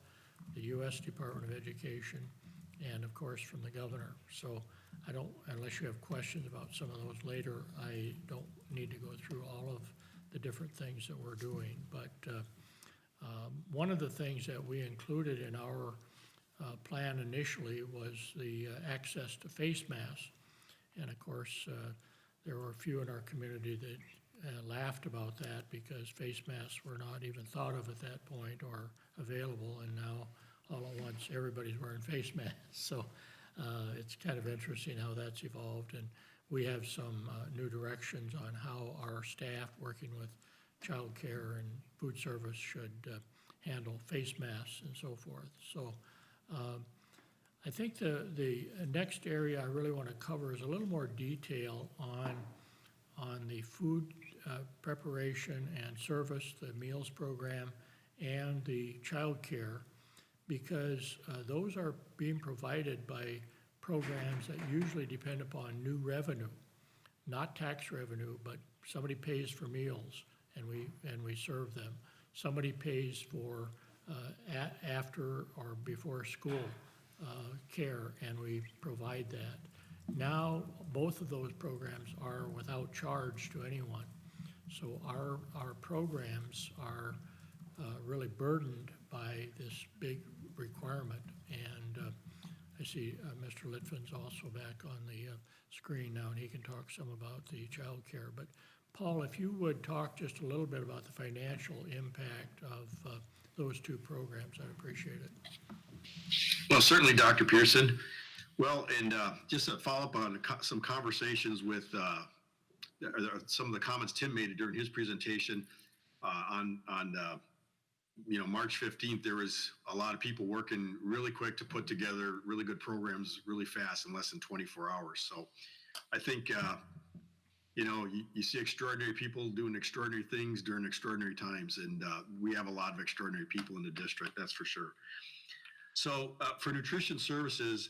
the U.S. Department of Education, and of course from the governor. So I don't, unless you have questions about some of those later, I don't need to go through all of the different things that we're doing. But one of the things that we included in our plan initially was the access to face masks. And of course, there were a few in our community that laughed about that because face masks were not even thought of at that point or available, and now all at once everybody's wearing face masks. So It's kind of interesting how that's evolved, and we have some new directions on how our staff working with childcare and food service should handle face masks and so forth. So I think the next area I really want to cover is a little more detail on the food preparation and service, the meals program, and the childcare, because those are being provided by programs that usually depend upon new revenue, not tax revenue, but somebody pays for meals and we serve them. Somebody pays for after or before school care, and we provide that. Now, both of those programs are without charge to anyone. So our programs are really burdened by this big requirement. And I see Mr. Litvin's also back on the screen now, and he can talk some about the child care. But Paul, if you would talk just a little bit about the financial impact of those two programs, I'd appreciate it. Well, certainly, Dr. Pearson. Well, and just to follow up on some conversations with some of the comments Tim made during his presentation on March 15th, there was a lot of people working really quick to put together really good programs really fast in less than 24 hours. So I think, you see extraordinary people doing extraordinary things during extraordinary times, and we have a lot of extraordinary people in the district, that's for sure. So for nutrition services,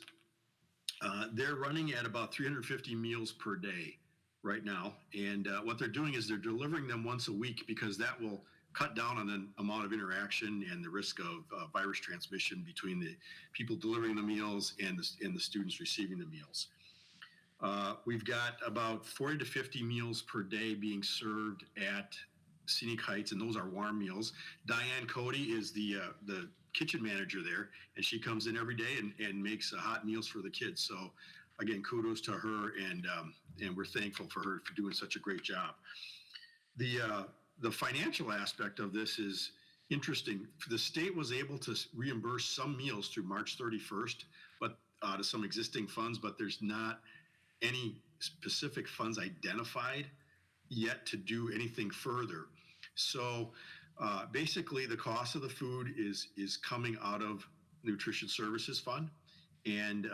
they're running at about 350 meals per day right now. And what they're doing is they're delivering them once a week, because that will cut down on the amount of interaction and the risk of virus transmission between the people delivering the meals and the students receiving the meals. We've got about 40 to 50 meals per day being served at Scenic Heights, and those are warm meals. Diane Cody is the kitchen manager there, and she comes in every day and makes hot meals for the kids. So again, kudos to her, and we're thankful for her for doing such a great job. The financial aspect of this is interesting. The state was able to reimburse some meals through March 31st, but to some existing funds, but there's not any specific funds identified yet to do anything further. So basically, the cost of the food is coming out of Nutrition Services Fund, and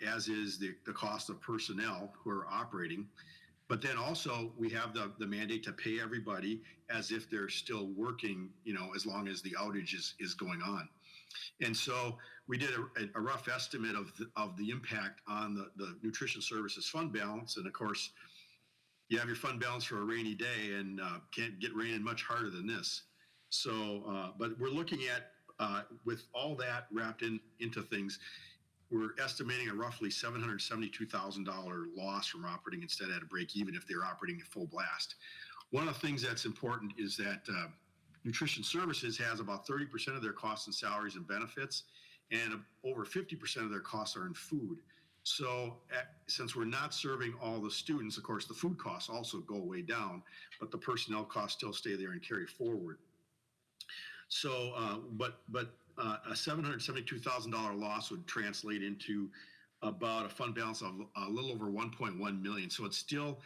as is the cost of personnel who are operating. But then also we have the mandate to pay everybody as if they're still working, as long as the outage is going on. And so we did a rough estimate of the impact on the Nutrition Services Fund balance. And of course, you have your fund balance for a rainy day, and can't get raining much harder than this. So, but we're looking at, with all that wrapped into things, we're estimating a roughly $772,000 loss from operating instead at a break even if they're operating at full blast. One of the things that's important is that Nutrition Services has about 30% of their costs in salaries and benefits, and over 50% of their costs are in food. So since we're not serving all the students, of course, the food costs also go way down, but the personnel costs still stay there and carry forward. So, but a $772,000 loss would translate into about a fund balance of a little over 1.1 million. So it's still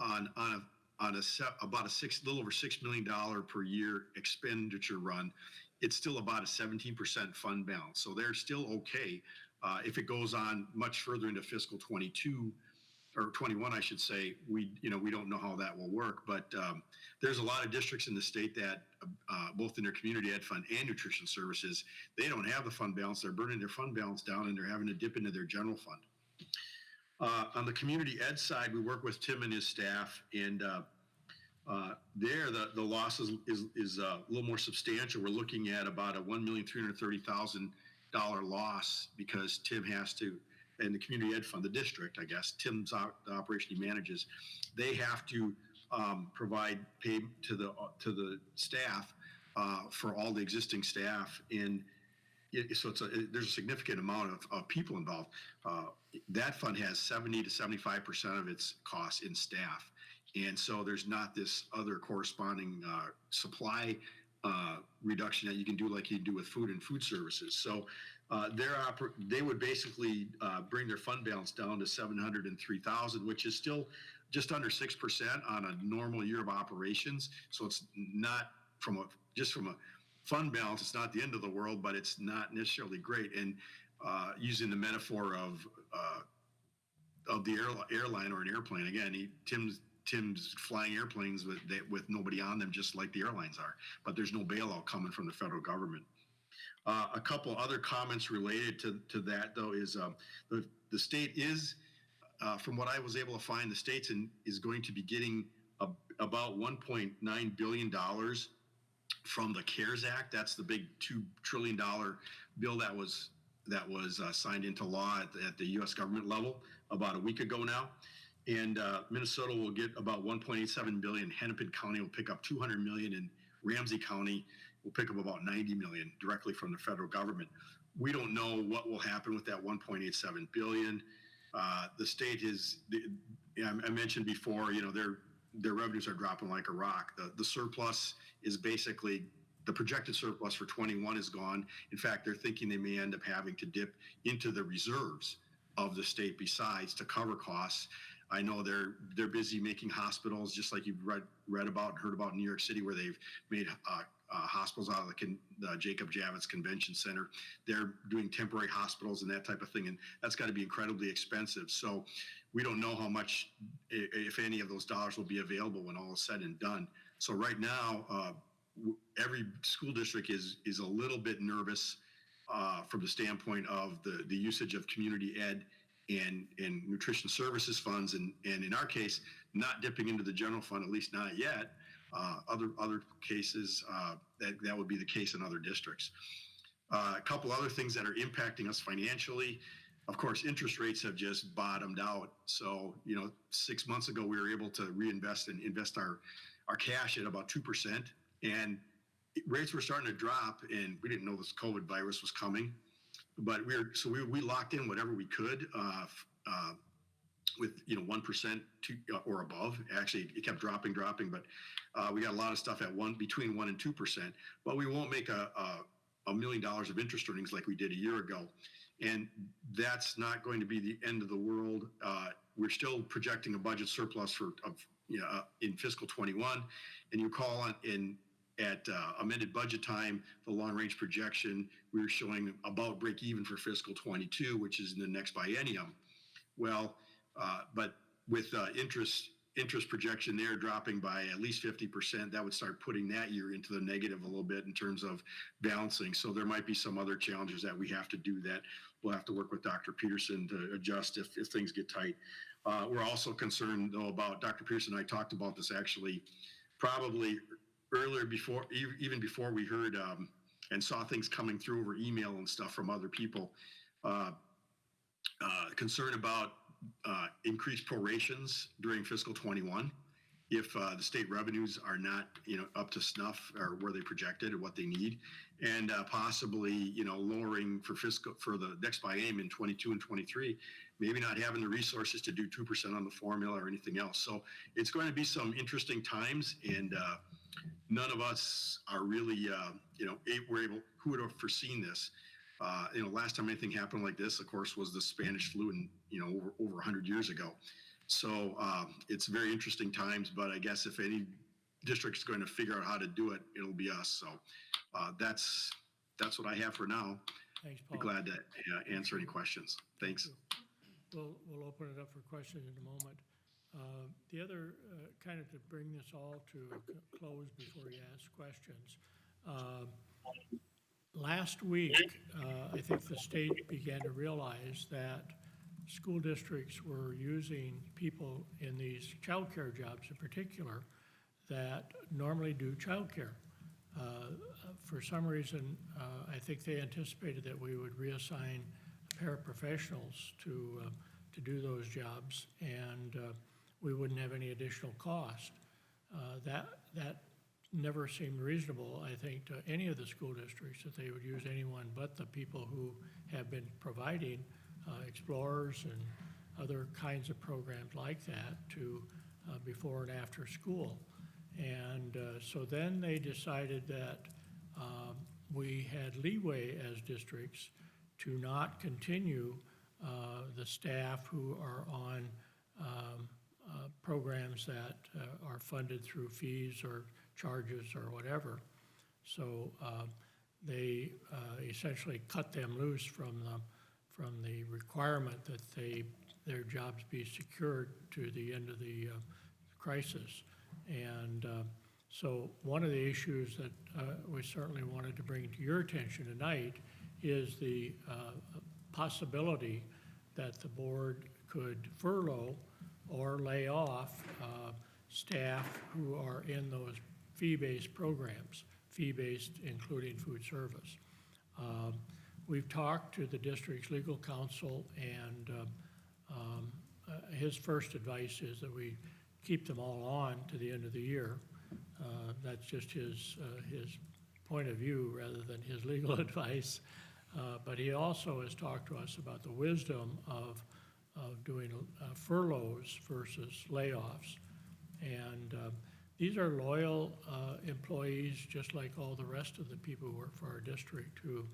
on about a little over $6 million per year expenditure run. It's still about a 17% fund balance. So they're still okay. If it goes on much further into fiscal 22 or 21, I should say, we don't know how that will work, but there's a lot of districts in the state that both in their community ed fund and nutrition services, they don't have the fund balance. They're burning their fund balance down, and they're having to dip into their general fund. On the community ed side, we work with Tim and his staff, and there the loss is a little more substantial. We're looking at about a $1,330,000 loss because Tim has to, and the community ed fund, the district, I guess, Tim's the operation he manages, they have to provide pay to the staff for all the existing staff, and so there's a significant amount of people involved. That fund has 70 to 75% of its costs in staff, and so there's not this other corresponding supply reduction that you can do like you do with food and food services. So They would basically bring their fund balance down to 703,000, which is still just under 6% on a normal year of operations. So it's not from a fund balance, it's not the end of the world, but it's not necessarily great. And using the metaphor of the airline or an airplane, again, Tim's flying airplanes with nobody on them, just like the airlines are. But there's no bailout coming from the federal government. A couple other comments related to that, though, is the state is, from what I was able to find, the state is going to be getting about $1.9 billion from the CARES Act. That's the big $2 trillion bill that was signed into law at the U.S. government level about a week ago now. And Minnesota will get about $1.87 billion. Hennepin County will pick up $200 million, and Ramsey County will pick up about $90 million directly from the federal government. We don't know what will happen with that $1.87 billion. The state I mentioned before, their revenues are dropping like a rock. The surplus is basically, the projected surplus for 21 is gone. In fact, they're thinking they may end up having to dip into the reserves of the state besides to cover costs. I know they're busy making hospitals, just like you've read about and heard about in New York City, where they've made hospitals out of the Jacob Javits Convention Center. They're doing temporary hospitals and that type of thing, and that's got to be incredibly expensive. So we don't know how much, if any, of those dollars will be available when all is said and done. So right now, every school district is a little bit nervous from the standpoint of the usage of community ed and nutrition services funds, and in our case, not dipping into the general fund, at least not yet. Other cases, that would be the case in other districts. A couple other things that are impacting us financially. Of course, interest rates have just bottomed out. So, 6 months ago, we were able to reinvest and invest our cash at about 2%, and rates were starting to drop, and we didn't know this COVID virus was coming. But we locked in whatever we could with 1% or above. Actually, it kept dropping, but we got a lot of stuff at between 1% and 2%. But we won't make $1 million of interest earnings like we did a year ago, and that's not going to be the end of the world. We're still projecting a budget surplus in fiscal 21, and you call at amended budget time, the long-range projection, we were showing about break even for fiscal 22, which is in the next biennium. Well, but with interest projection there dropping by at least 50%, that would start putting that year into the negative a little bit in terms of balancing. So there might be some other challenges that we have to do that we'll have to work with Dr. Peterson to adjust if things get tight. We're also concerned, though, about Dr. Peterson and I talked about this actually probably earlier, even before we heard and saw things coming through over email and stuff from other people, concern about increased prorations during fiscal 21 if the state revenues are not up to snuff or where they projected or what they need, and possibly lowering for the next biennium in 22 and 23, maybe not having the resources to do 2% on the formula or anything else. So it's going to be some interesting times, and none of us are really, who would have foreseen this? Last time anything happened like this, of course, was the Spanish flu over 100 years ago. So it's very interesting times, but I guess if any district is going to figure out how to do it, it'll be us. So that's what I have for now. Thanks, Paul. Be glad to answer any questions. Thanks. We'll open it up for questions in a moment. The other, kind of to bring this all to a close before you ask questions, last week, I think the state began to realize that school districts were using people in these childcare jobs in particular that normally do childcare. For some reason, I think they anticipated that we would reassign paraprofessionals to do those jobs, and we wouldn't have any additional cost. That never seemed reasonable, I think, to any of the school districts, that they would use anyone but the people who have been providing explorers and other kinds of programs like that to before and after school. And so then they decided that we had leeway as districts to not continue the staff who are on programs that are funded through fees or charges or whatever. So they essentially cut them loose from the requirement that their jobs be secured to the end of the crisis. And so one of the issues that we certainly wanted to bring to your attention tonight is the possibility that the board could furlough or lay off staff who are in those fee-based programs, fee-based including food service. We've talked to the district's legal counsel, and his first advice is that we keep them all on to the end of the year. That's just his point of view rather than his legal advice. But he also has talked to us about the wisdom of doing furloughs versus layoffs. And these are loyal employees, just like all the rest of the people who work for our district, who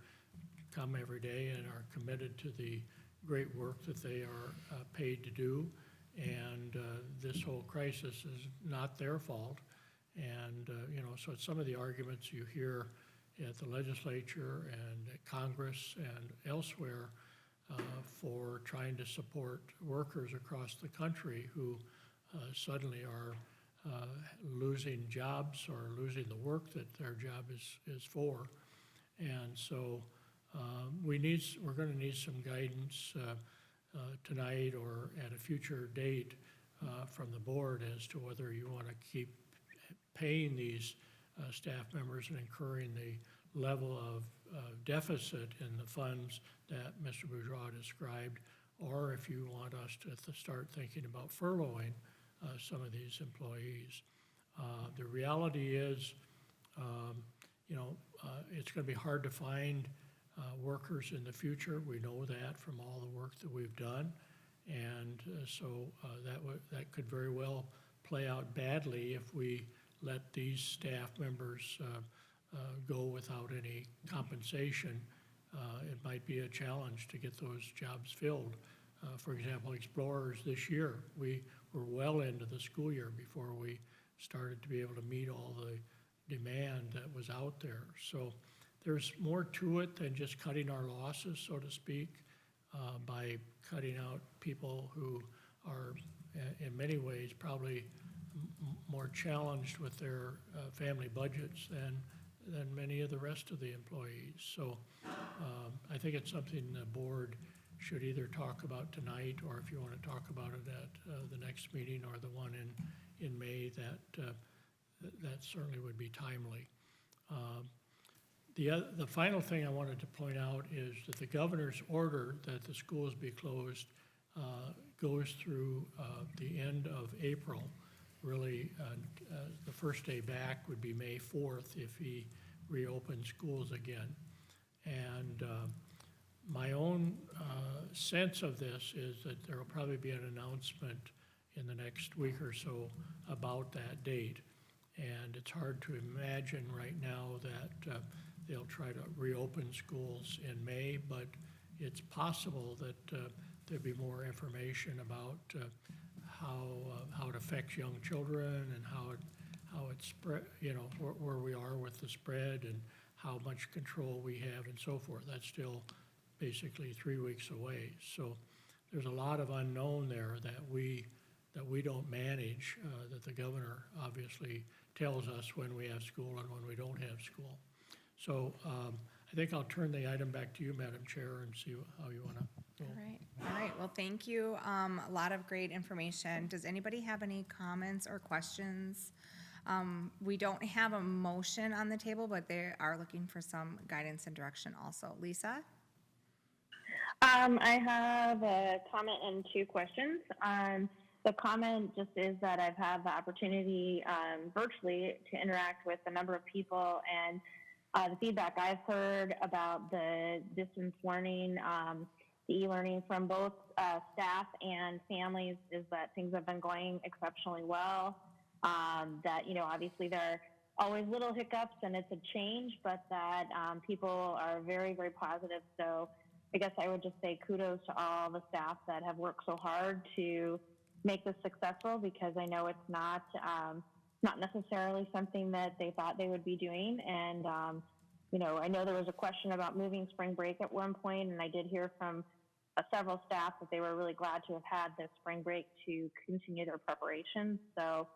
come every day and are committed to the great work that they are paid to do. And this whole crisis is not their fault. And, so some of the arguments you hear at the legislature and at Congress and elsewhere for trying to support workers across the country who suddenly are losing jobs or losing the work that their job is for. And so we're going to need some guidance tonight or at a future date from the board as to whether you want to keep paying these staff members and incurring the level of deficit in the funds that Mr. Bourgeois described, or if you want us to start thinking about furloughing some of these employees. The reality is, it's going to be hard to find workers in the future. We know that from all the work that we've done. And so that could very well play out badly if we let these staff members go without any compensation. It might be a challenge to get those jobs filled. For example, Explorers this year, we were well into the school year before we started to be able to meet all the demand that was out there. So there's more to it than just cutting our losses, so to speak, by cutting out people who are in many ways probably more challenged with their family budgets than many of the rest of the employees. So I think it's something the board should either talk about tonight, or if you want to talk about it at the next meeting or the one in May, that certainly would be timely. The final thing I wanted to point out is that the governor's order that the schools be closed goes through the end of April. Really, the first day back would be May 4th if he reopens schools again. And my own sense of this is that there will probably be an announcement in the next week or so about that date. And it's hard to imagine right now that they'll try to reopen schools in May, but it's possible that there'll be more information about how it affects young children and how it spread, where we are with the spread and how much control we have and so forth. That's still basically 3 weeks away. So there's a lot of unknown there that we don't manage, that the governor obviously tells us when we have school and when we don't have school. So I think I'll turn the item back to you, Madam Chair, and see how you want to go. All right, well, thank you. A lot of great information. Does anybody have any comments or questions? We don't have a motion on the table, but they are looking for some guidance and direction also. Lisa? I have a comment and 2 questions. The comment just is that I've had the opportunity virtually to interact with a number of people, and the feedback I've heard about the distance learning, the e-learning from both staff and families is that things have been going exceptionally well. That, obviously there are always little hiccups and it's a change, but that people are very, very positive. So I guess I would just say kudos to all the staff that have worked so hard to make this successful, because I know it's not necessarily something that they thought they would be doing. And, I know there was a question about moving spring break at one point, and I did hear from several staff that they were really glad to have had this spring break to continue their preparations. So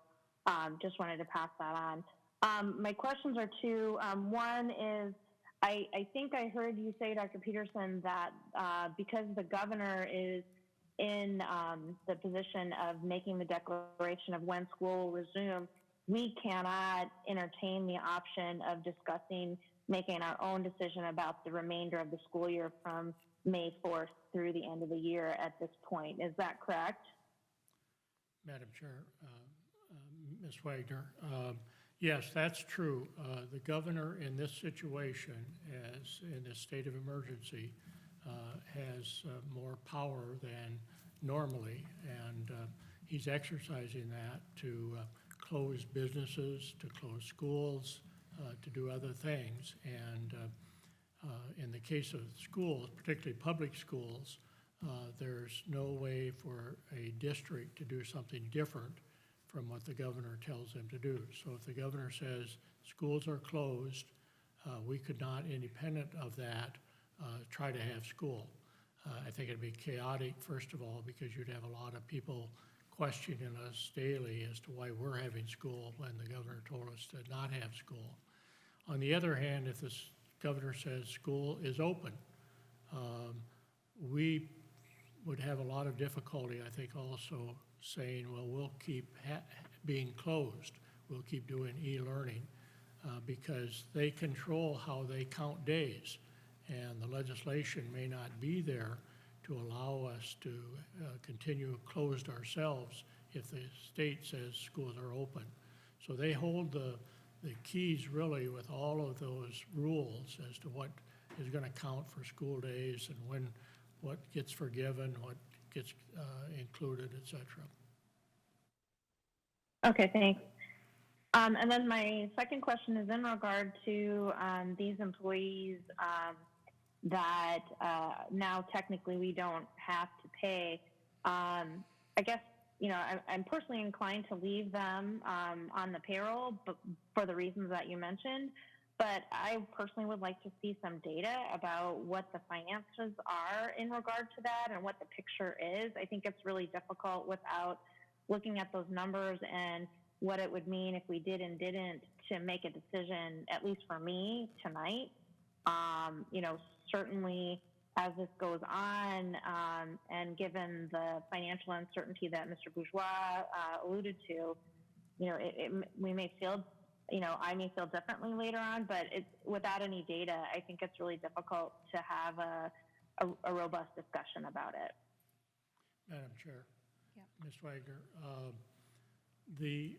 just wanted to pass that on. My questions are two. One is, I think I heard you say, Dr. Peterson, that because the governor is in the position of making the declaration of when school will resume, we cannot entertain the option of discussing making our own decision about the remainder of the school year from May 4th through the end of the year at this point. Is that correct? Madam Chair, Ms. Wagner, yes, that's true. The governor in this situation, as in this state of emergency, has more power than normally, and he's exercising that to close businesses, to close schools, to do other things. And in the case of schools, particularly public schools, there's no way for a district to do something different from what the governor tells them to do. So if the governor says schools are closed, we could not, independent of that, try to have school. I think it'd be chaotic, first of all, because you'd have a lot of people questioning us daily as to why we're having school when the governor told us to not have school. On the other hand, if the governor says school is open, we would have a lot of difficulty, I think, also saying, well, we'll keep being closed. We'll keep doing e-learning because they control how they count days. And the legislation may not be there to allow us to continue closed ourselves if the state says schools are open. So they hold the keys really with all of those rules as to what is going to count for school days and when, what gets forgiven, what gets included, et cetera. Okay, thanks. And then my second question is in regard to these employees that now technically we don't have to pay. I guess, I'm personally inclined to leave them on the payroll, but for the reasons that you mentioned. But I personally would like to see some data about what the finances are in regard to that and what the picture is. I think it's really difficult without looking at those numbers and what it would mean if we did and didn't to make a decision, at least for me tonight. Certainly as this goes on, and given the financial uncertainty that Mr. Bourgeois alluded to, we may feel, I may feel differently later on, but without any data, I think it's really difficult to have a robust discussion about it. Madam Chair. Yep. Ms. Wagner, the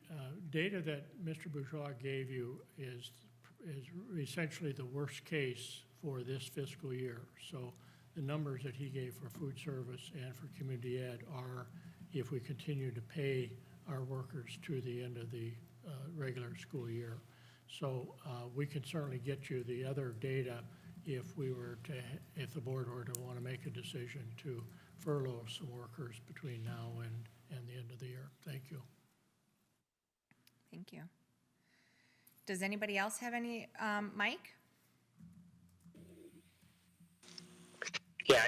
data that Mr. Bourgeois gave you is essentially the worst case for this fiscal year. So the numbers that he gave for food service and for community ed are if we continue to pay our workers to the end of the regular school year. So we can certainly get you the other data if the board were to want to make a decision to furlough some workers between now and the end of the year. Thank you. Thank you. Does anybody else have any, Mike? Yeah,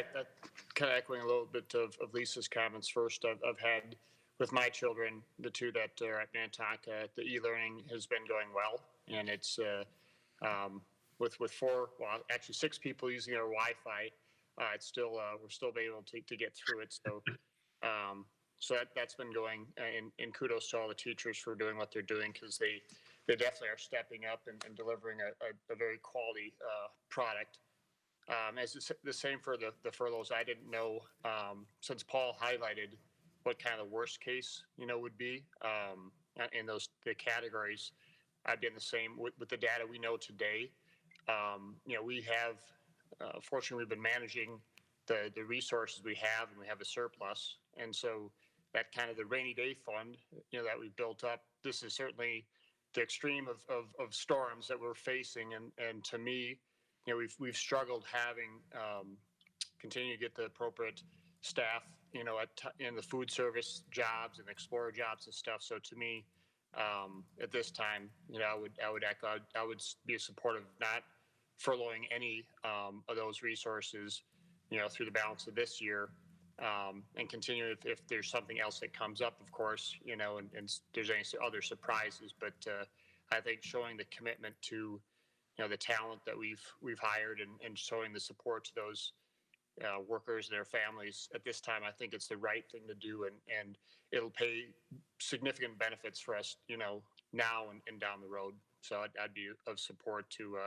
kind of echoing a little bit of Lisa's comments first. I've had, with my children, the two that are at Minnetonka, the e-learning has been going well. And it's with actually 6 people using our Wi-Fi, it's still, we're still able to get through it. So that's been going, and kudos to all the teachers for doing what they're doing, because they definitely are stepping up and delivering a very quality product. As the same for the furloughs, I didn't know, since Paul highlighted what kind of the worst case, would be in the categories. I've been the same with the data we know today. We have, fortunately, we've been managing the resources we have, and we have a surplus. And so that kind of the rainy day fund, that we've built up, this is certainly the extreme of storms that we're facing. And to me, we've struggled having continue to get the appropriate staff, in the food service jobs and explorer jobs and stuff. So to me, at this time, I would echo, I would be supportive of not furloughing any of those resources, through the balance of this year, and continue if there's something else that comes up, of course, and there's any other surprises. But I think showing the commitment to, the talent that we've hired and showing the support to those workers, their families at this time, I think it's the right thing to do, and it'll pay significant benefits for us, now and down the road. So I'd be of support to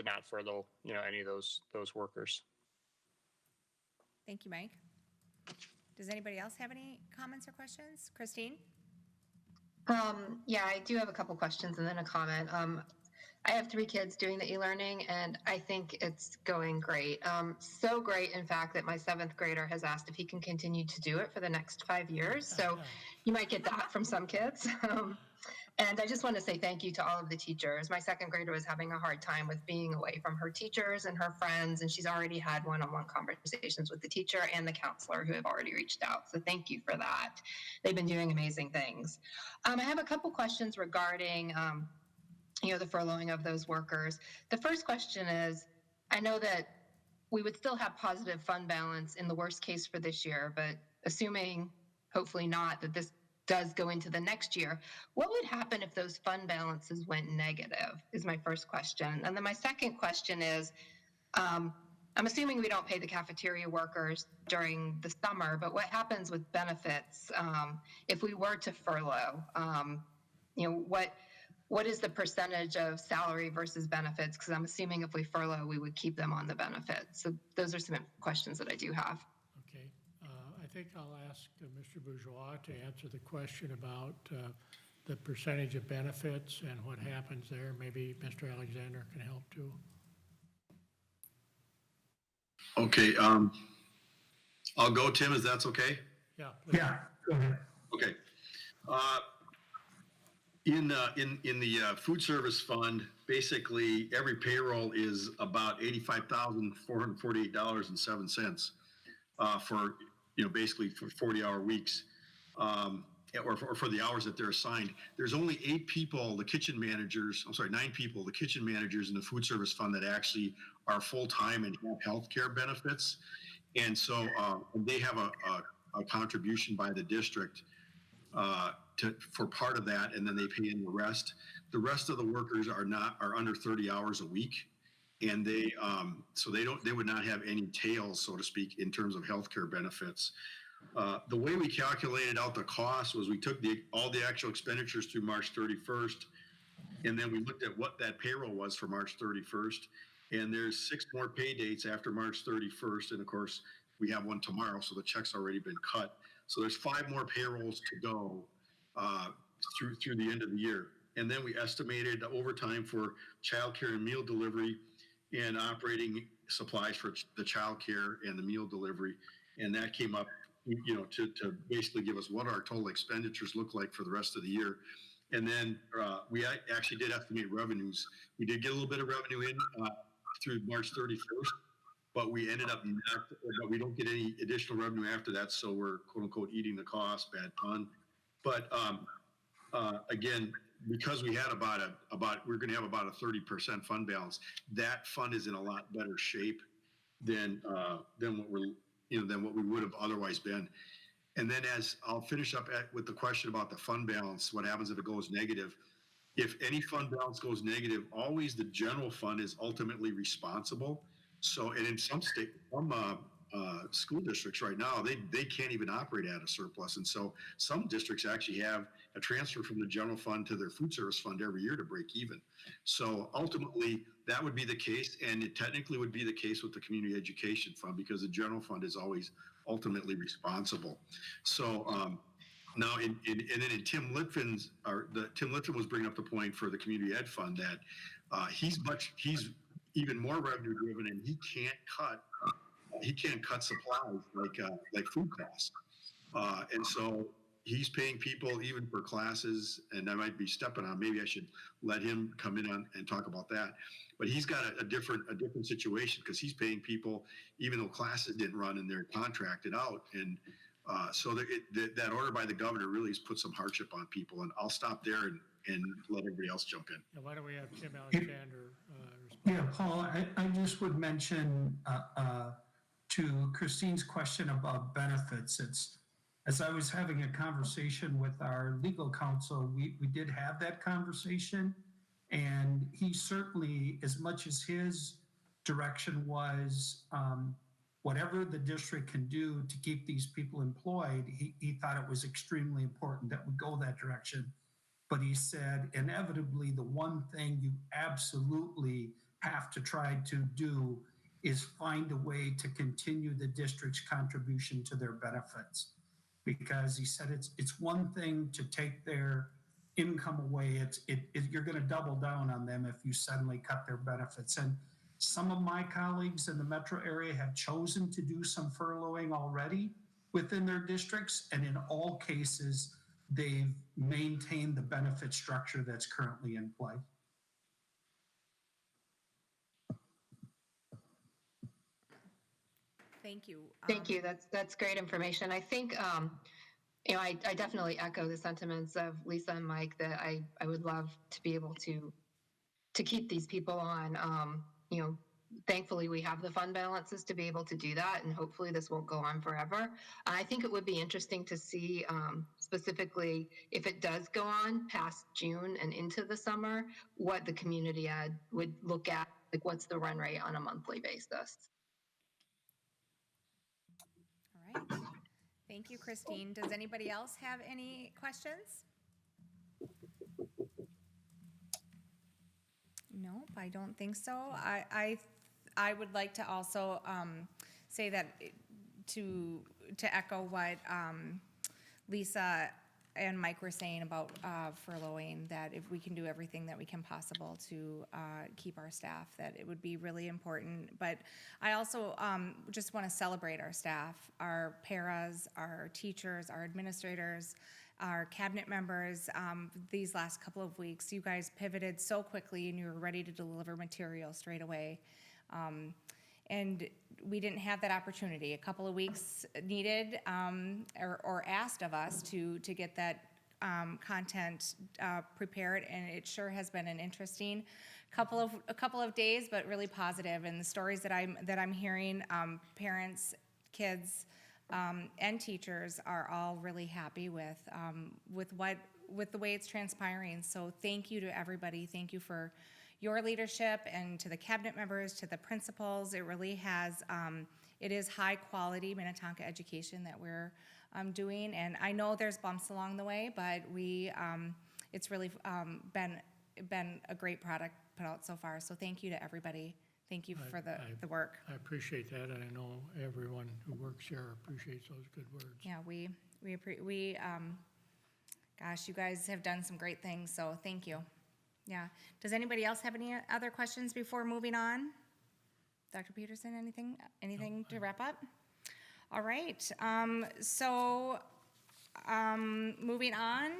not furlough, any of those workers. Thank you, Mike. Does anybody else have any comments or questions? Christine? Yeah, I do have a couple questions and then a comment. I have 3 kids doing the e-learning, and I think it's going great. So great, in fact, that my 7th grader has asked if he can continue to do it for the next 5 years. So you might get that from some kids. And I just want to say thank you to all of the teachers. My 2nd grader was having a hard time with being away from her teachers and her friends, and she's already had one-on-one conversations with the teacher and the counselor who have already reached out. So thank you for that. They've been doing amazing things. I have a couple questions regarding the furloughing of those workers. The first question is, I know that we would still have positive fund balance in the worst case for this year, but assuming, hopefully not, that this does go into the next year, what would happen if those fund balances went negative, is my first question. And then my second question is, I'm assuming we don't pay the cafeteria workers during the summer, but what happens with benefits if we were to furlough? What is the percentage of salary versus benefits? Because I'm assuming if we furlough, we would keep them on the benefits. So those are some questions that I do have. Okay. I think I'll ask Mr. Bourgeois to answer the question about the percentage of benefits and what happens there. Maybe Mr. Alexander can help too. Okay, I'll go, Tim, if that's okay? Yeah, please. Yeah, go ahead. Okay. In the food service fund, basically every payroll is about $85,448.07 for basically for 40-hour weeks, or for the hours that they're assigned. There's only 9 people, the kitchen managers in the food service fund that actually are full-time and have healthcare benefits, and so they have a contribution by the district for part of that, and then they pay in the rest. The rest of the workers are under 30 hours a week, and they would not have any tails, so to speak, in terms of healthcare benefits. The way we calculated out the cost was we took all the actual expenditures through March 31st, and then we looked at what that payroll was for March 31st, and there's 6 more pay dates after March 31st, and of course we have one tomorrow, so the check's already been cut. So there's 5 more payrolls to go through the end of the year. And then we estimated the overtime for childcare and meal delivery and operating supplies for the childcare and the meal delivery. And that came up, to basically give us what our total expenditures look like for the rest of the year. And then we actually did estimate revenues. We did get a little bit of revenue in through March 31st, but we ended up we don't get any additional revenue after that. So we're quote unquote eating the cost, bad pun. But again, because we had we're going to have about a 30% fund balance. That fund is in a lot better shape than what we would have otherwise been. And then as I'll finish up with the question about the fund balance, what happens if it goes negative? If any fund balance goes negative, always the general fund is ultimately responsible. So, and in some school districts right now, they can't even operate at a surplus. And so some districts actually have a transfer from the general fund to their food service fund every year to break even. So ultimately that would be the case. And it technically would be the case with the community education fund because the general fund is always ultimately responsible. So now and then in Tim Litvin's, Tim Litvin was bringing up the point for the community ed fund that he's even more revenue driven and he can't cut supplies like food costs. And so he's paying people even for classes, and I might be stepping on, maybe I should let him come in on and talk about that. But he's got a different situation because he's paying people even though classes didn't run and they're contracted out. And so that order by the governor really has put some hardship on people. And I'll stop there and let everybody else jump in. Yeah, why don't we have Tim Alexander respond? Yeah, Paul, I just would mention to Christine's question about benefits, as I was having a conversation with our legal counsel, we did have that conversation. And he certainly, as much as his direction was, whatever the district can do to keep these people employed, he thought it was extremely important that we go that direction. But he said, inevitably, the one thing you absolutely have to try to do is find a way to continue the district's contribution to their benefits. Because he said it's one thing to take their income away, you're going to double down on them if you suddenly cut their benefits. And some of my colleagues in the metro area have chosen to do some furloughing already within their districts, and in all cases, they've maintained the benefit structure that's currently in play. Thank you. Thank you. That's great information. I think, I definitely echo the sentiments of Lisa and Mike that I would love to be able to keep these people on. Thankfully we have the fund balances to be able to do that, and hopefully this won't go on forever. I think it would be interesting to see specifically if it does go on past June and into the summer, what the community ed would look at, like what's the run rate on a monthly basis. All right. Thank you, Christine. Does anybody else have any questions? Nope, I don't think so. I would like to also say that to echo what Lisa and Mike were saying about furloughing, that if we can do everything that we can possible to keep our staff, that it would be really important. But I also just want to celebrate our staff, our paras, our teachers, our administrators, our cabinet members. These last couple of weeks, you guys pivoted so quickly and you were ready to deliver material straight away. And we didn't have that opportunity. A couple of weeks needed or asked of us to get that content prepared, and it sure has been an interesting couple of days, but really positive. And the stories that I'm hearing, parents, kids, and teachers are all really happy with the way it's transpiring. So thank you to everybody. Thank you for your leadership, and to the cabinet members, to the principals. It really has, it is high quality Minnetonka education that we're doing. And I know there's bumps along the way, but it's really been a great product put out so far. So thank you to everybody. Thank you for the work. I appreciate that, and I know everyone who works here appreciates those good words. Yeah, gosh, you guys have done some great things, so thank you. Yeah. Does anybody else have any other questions before moving on? Dr. Peterson, anything to wrap up? All right. Moving on,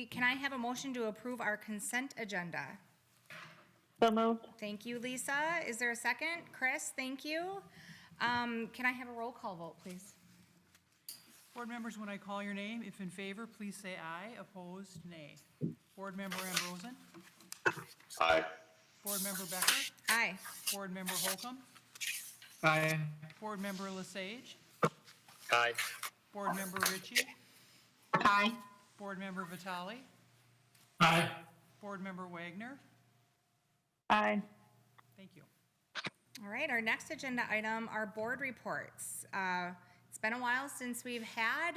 can I have a motion to approve our consent agenda? So moved. Thank you, Lisa. Is there a second? Chris, thank you. Can I have a roll call vote, please? Board members, when I call your name, if in favor, please say aye. Opposed, nay. Board member Ambrosen? Aye. Board member Becker? Aye. Board member Holcomb? Aye. Board member Lesage? Aye. Board member Ritchie? Aye. Board member Vitale? Aye. Board member Wagner? Aye. Thank you. All right, our next agenda item are board reports. It's been a while since we've had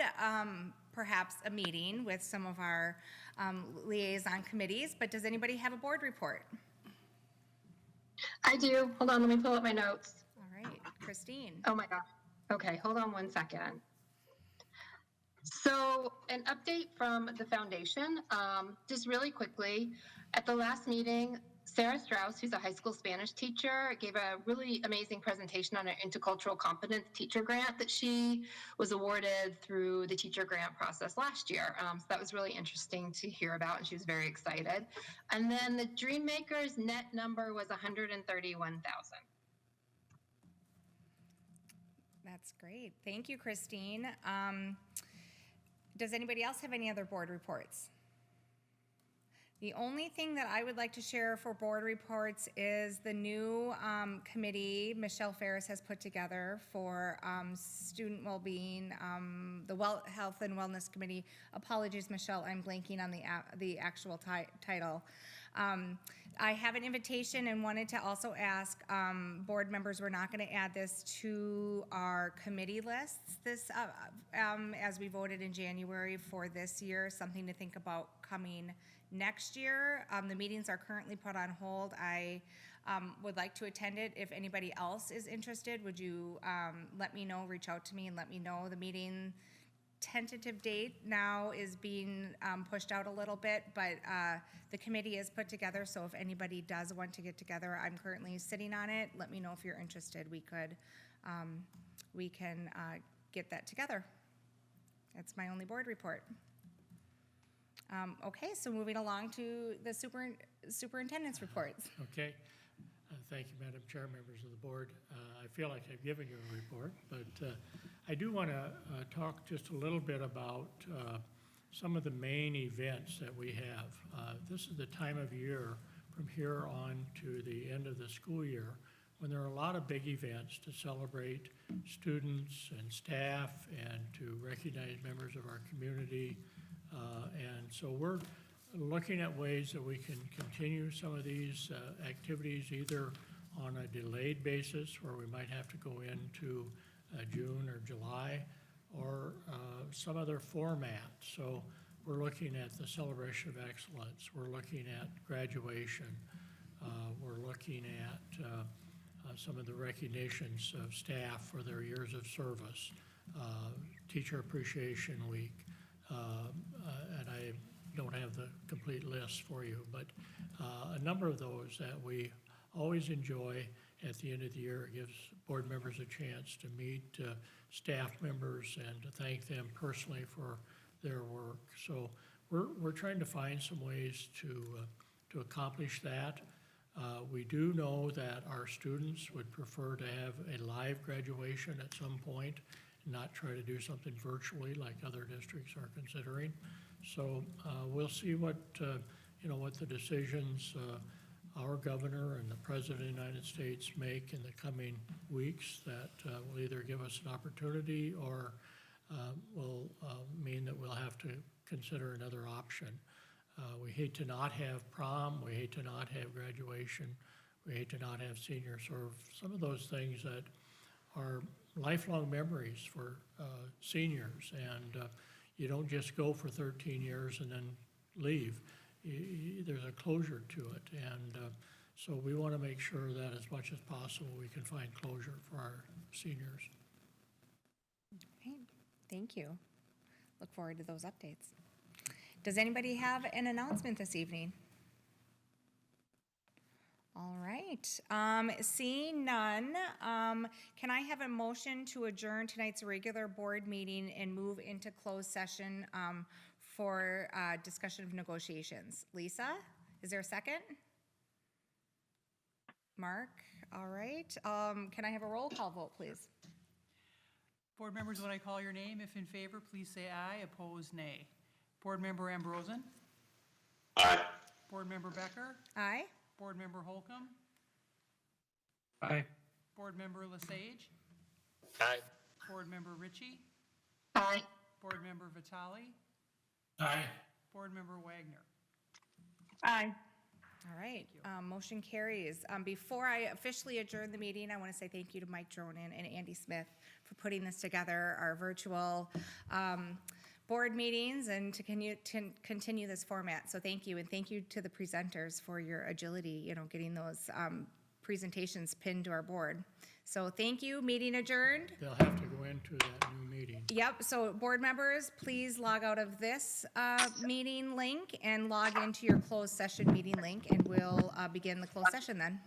perhaps a meeting with some of our liaison committees, but does anybody have a board report? I do. Hold on, let me pull up my notes. All right, Christine. Oh my gosh. Okay, hold on one second. So an update from the foundation, just really quickly. At the last meeting, Sarah Strauss, who's a high school Spanish teacher, gave a really amazing presentation on an intercultural competence teacher grant that she was awarded through the teacher grant process last year. So that was really interesting to hear about, and she was very excited. And then the Dreammakers net number was 131,000. That's great. Thank you, Christine. Does anybody else have any other board reports? The only thing that I would like to share for board reports is the new committee Michelle Ferris has put together for student well-being, the Health and Wellness Committee. Apologies, Michelle, I'm blanking on the actual title. I have an invitation and wanted to also ask board members, we're not going to add this to our committee lists as we voted in January for this year, something to think about coming next year. The meetings are currently put on hold. I would like to attend it. If anybody else is interested, would you let me know, reach out to me and let me know. The meeting tentative date now is being pushed out a little bit, but the committee is put together, so if anybody does want to get together, I'm currently sitting on it. Let me know if you're interested. We can get that together. That's my only board report. Okay, so moving along to the superintendent's reports. Okay. Thank you, Madam Chair, members of the board. I feel like I've given you a report, but I do want to talk just a little bit about some of the main events that we have. This is the time of year from here on to the end of the school year when there are a lot of big events to celebrate students and staff and to recognize members of our community. And so we're looking at ways that we can continue some of these activities either on a delayed basis where we might have to go into June or July or some other format. So we're looking at the celebration of excellence. We're looking at graduation. We're looking at some of the recognitions of staff for their years of service, Teacher Appreciation Week, and I don't have the complete list for you, but a number of those that we always enjoy at the end of the year. It gives board members a chance to meet staff members and to thank them personally for their work. So we're trying to find some ways to accomplish that. We do know that our students would prefer to have a live graduation at some point, not try to do something virtually like other districts are considering. So we'll see what the decisions our governor and the President of the United States make in the coming weeks that will either give us an opportunity or will mean that we'll have to consider another option. We hate to not have prom, we hate to not have graduation, we hate to not have senior serve, some of those things that are lifelong memories for seniors, and you don't just go for 13 years and then leave. There's a closure to it, and so we want to make sure that as much as possible we can find closure for our seniors. Okay, thank you. Look forward to those updates. Does anybody have an announcement this evening? All right, seeing none, can I have a motion to adjourn tonight's regular board meeting and move into closed session for discussion of negotiations? Lisa, is there a second? Mark, all right. Can I have a roll call vote, please? Board members, when I call your name, if in favor, please say aye. Opposed, nay. Board member Ambrosen? Aye. Board member Becker? Aye. Board member Holcomb? Aye. Board member Lesage? Aye. Board member Ritchie? Aye. Board member Vitale? Aye. Board member Wagner? Aye. All right, motion carries. Before I officially adjourn the meeting, I want to say thank you to Mike Dronin and Andy Smith for putting this together, our virtual board meetings, and to continue this format. So thank you, and thank you to the presenters for your agility, getting those presentations pinned to our board. So thank you, meeting adjourned. They'll have to go into that new meeting. Yep, so board members, please log out of this meeting link and log into your closed session meeting link, and we'll begin the closed session then.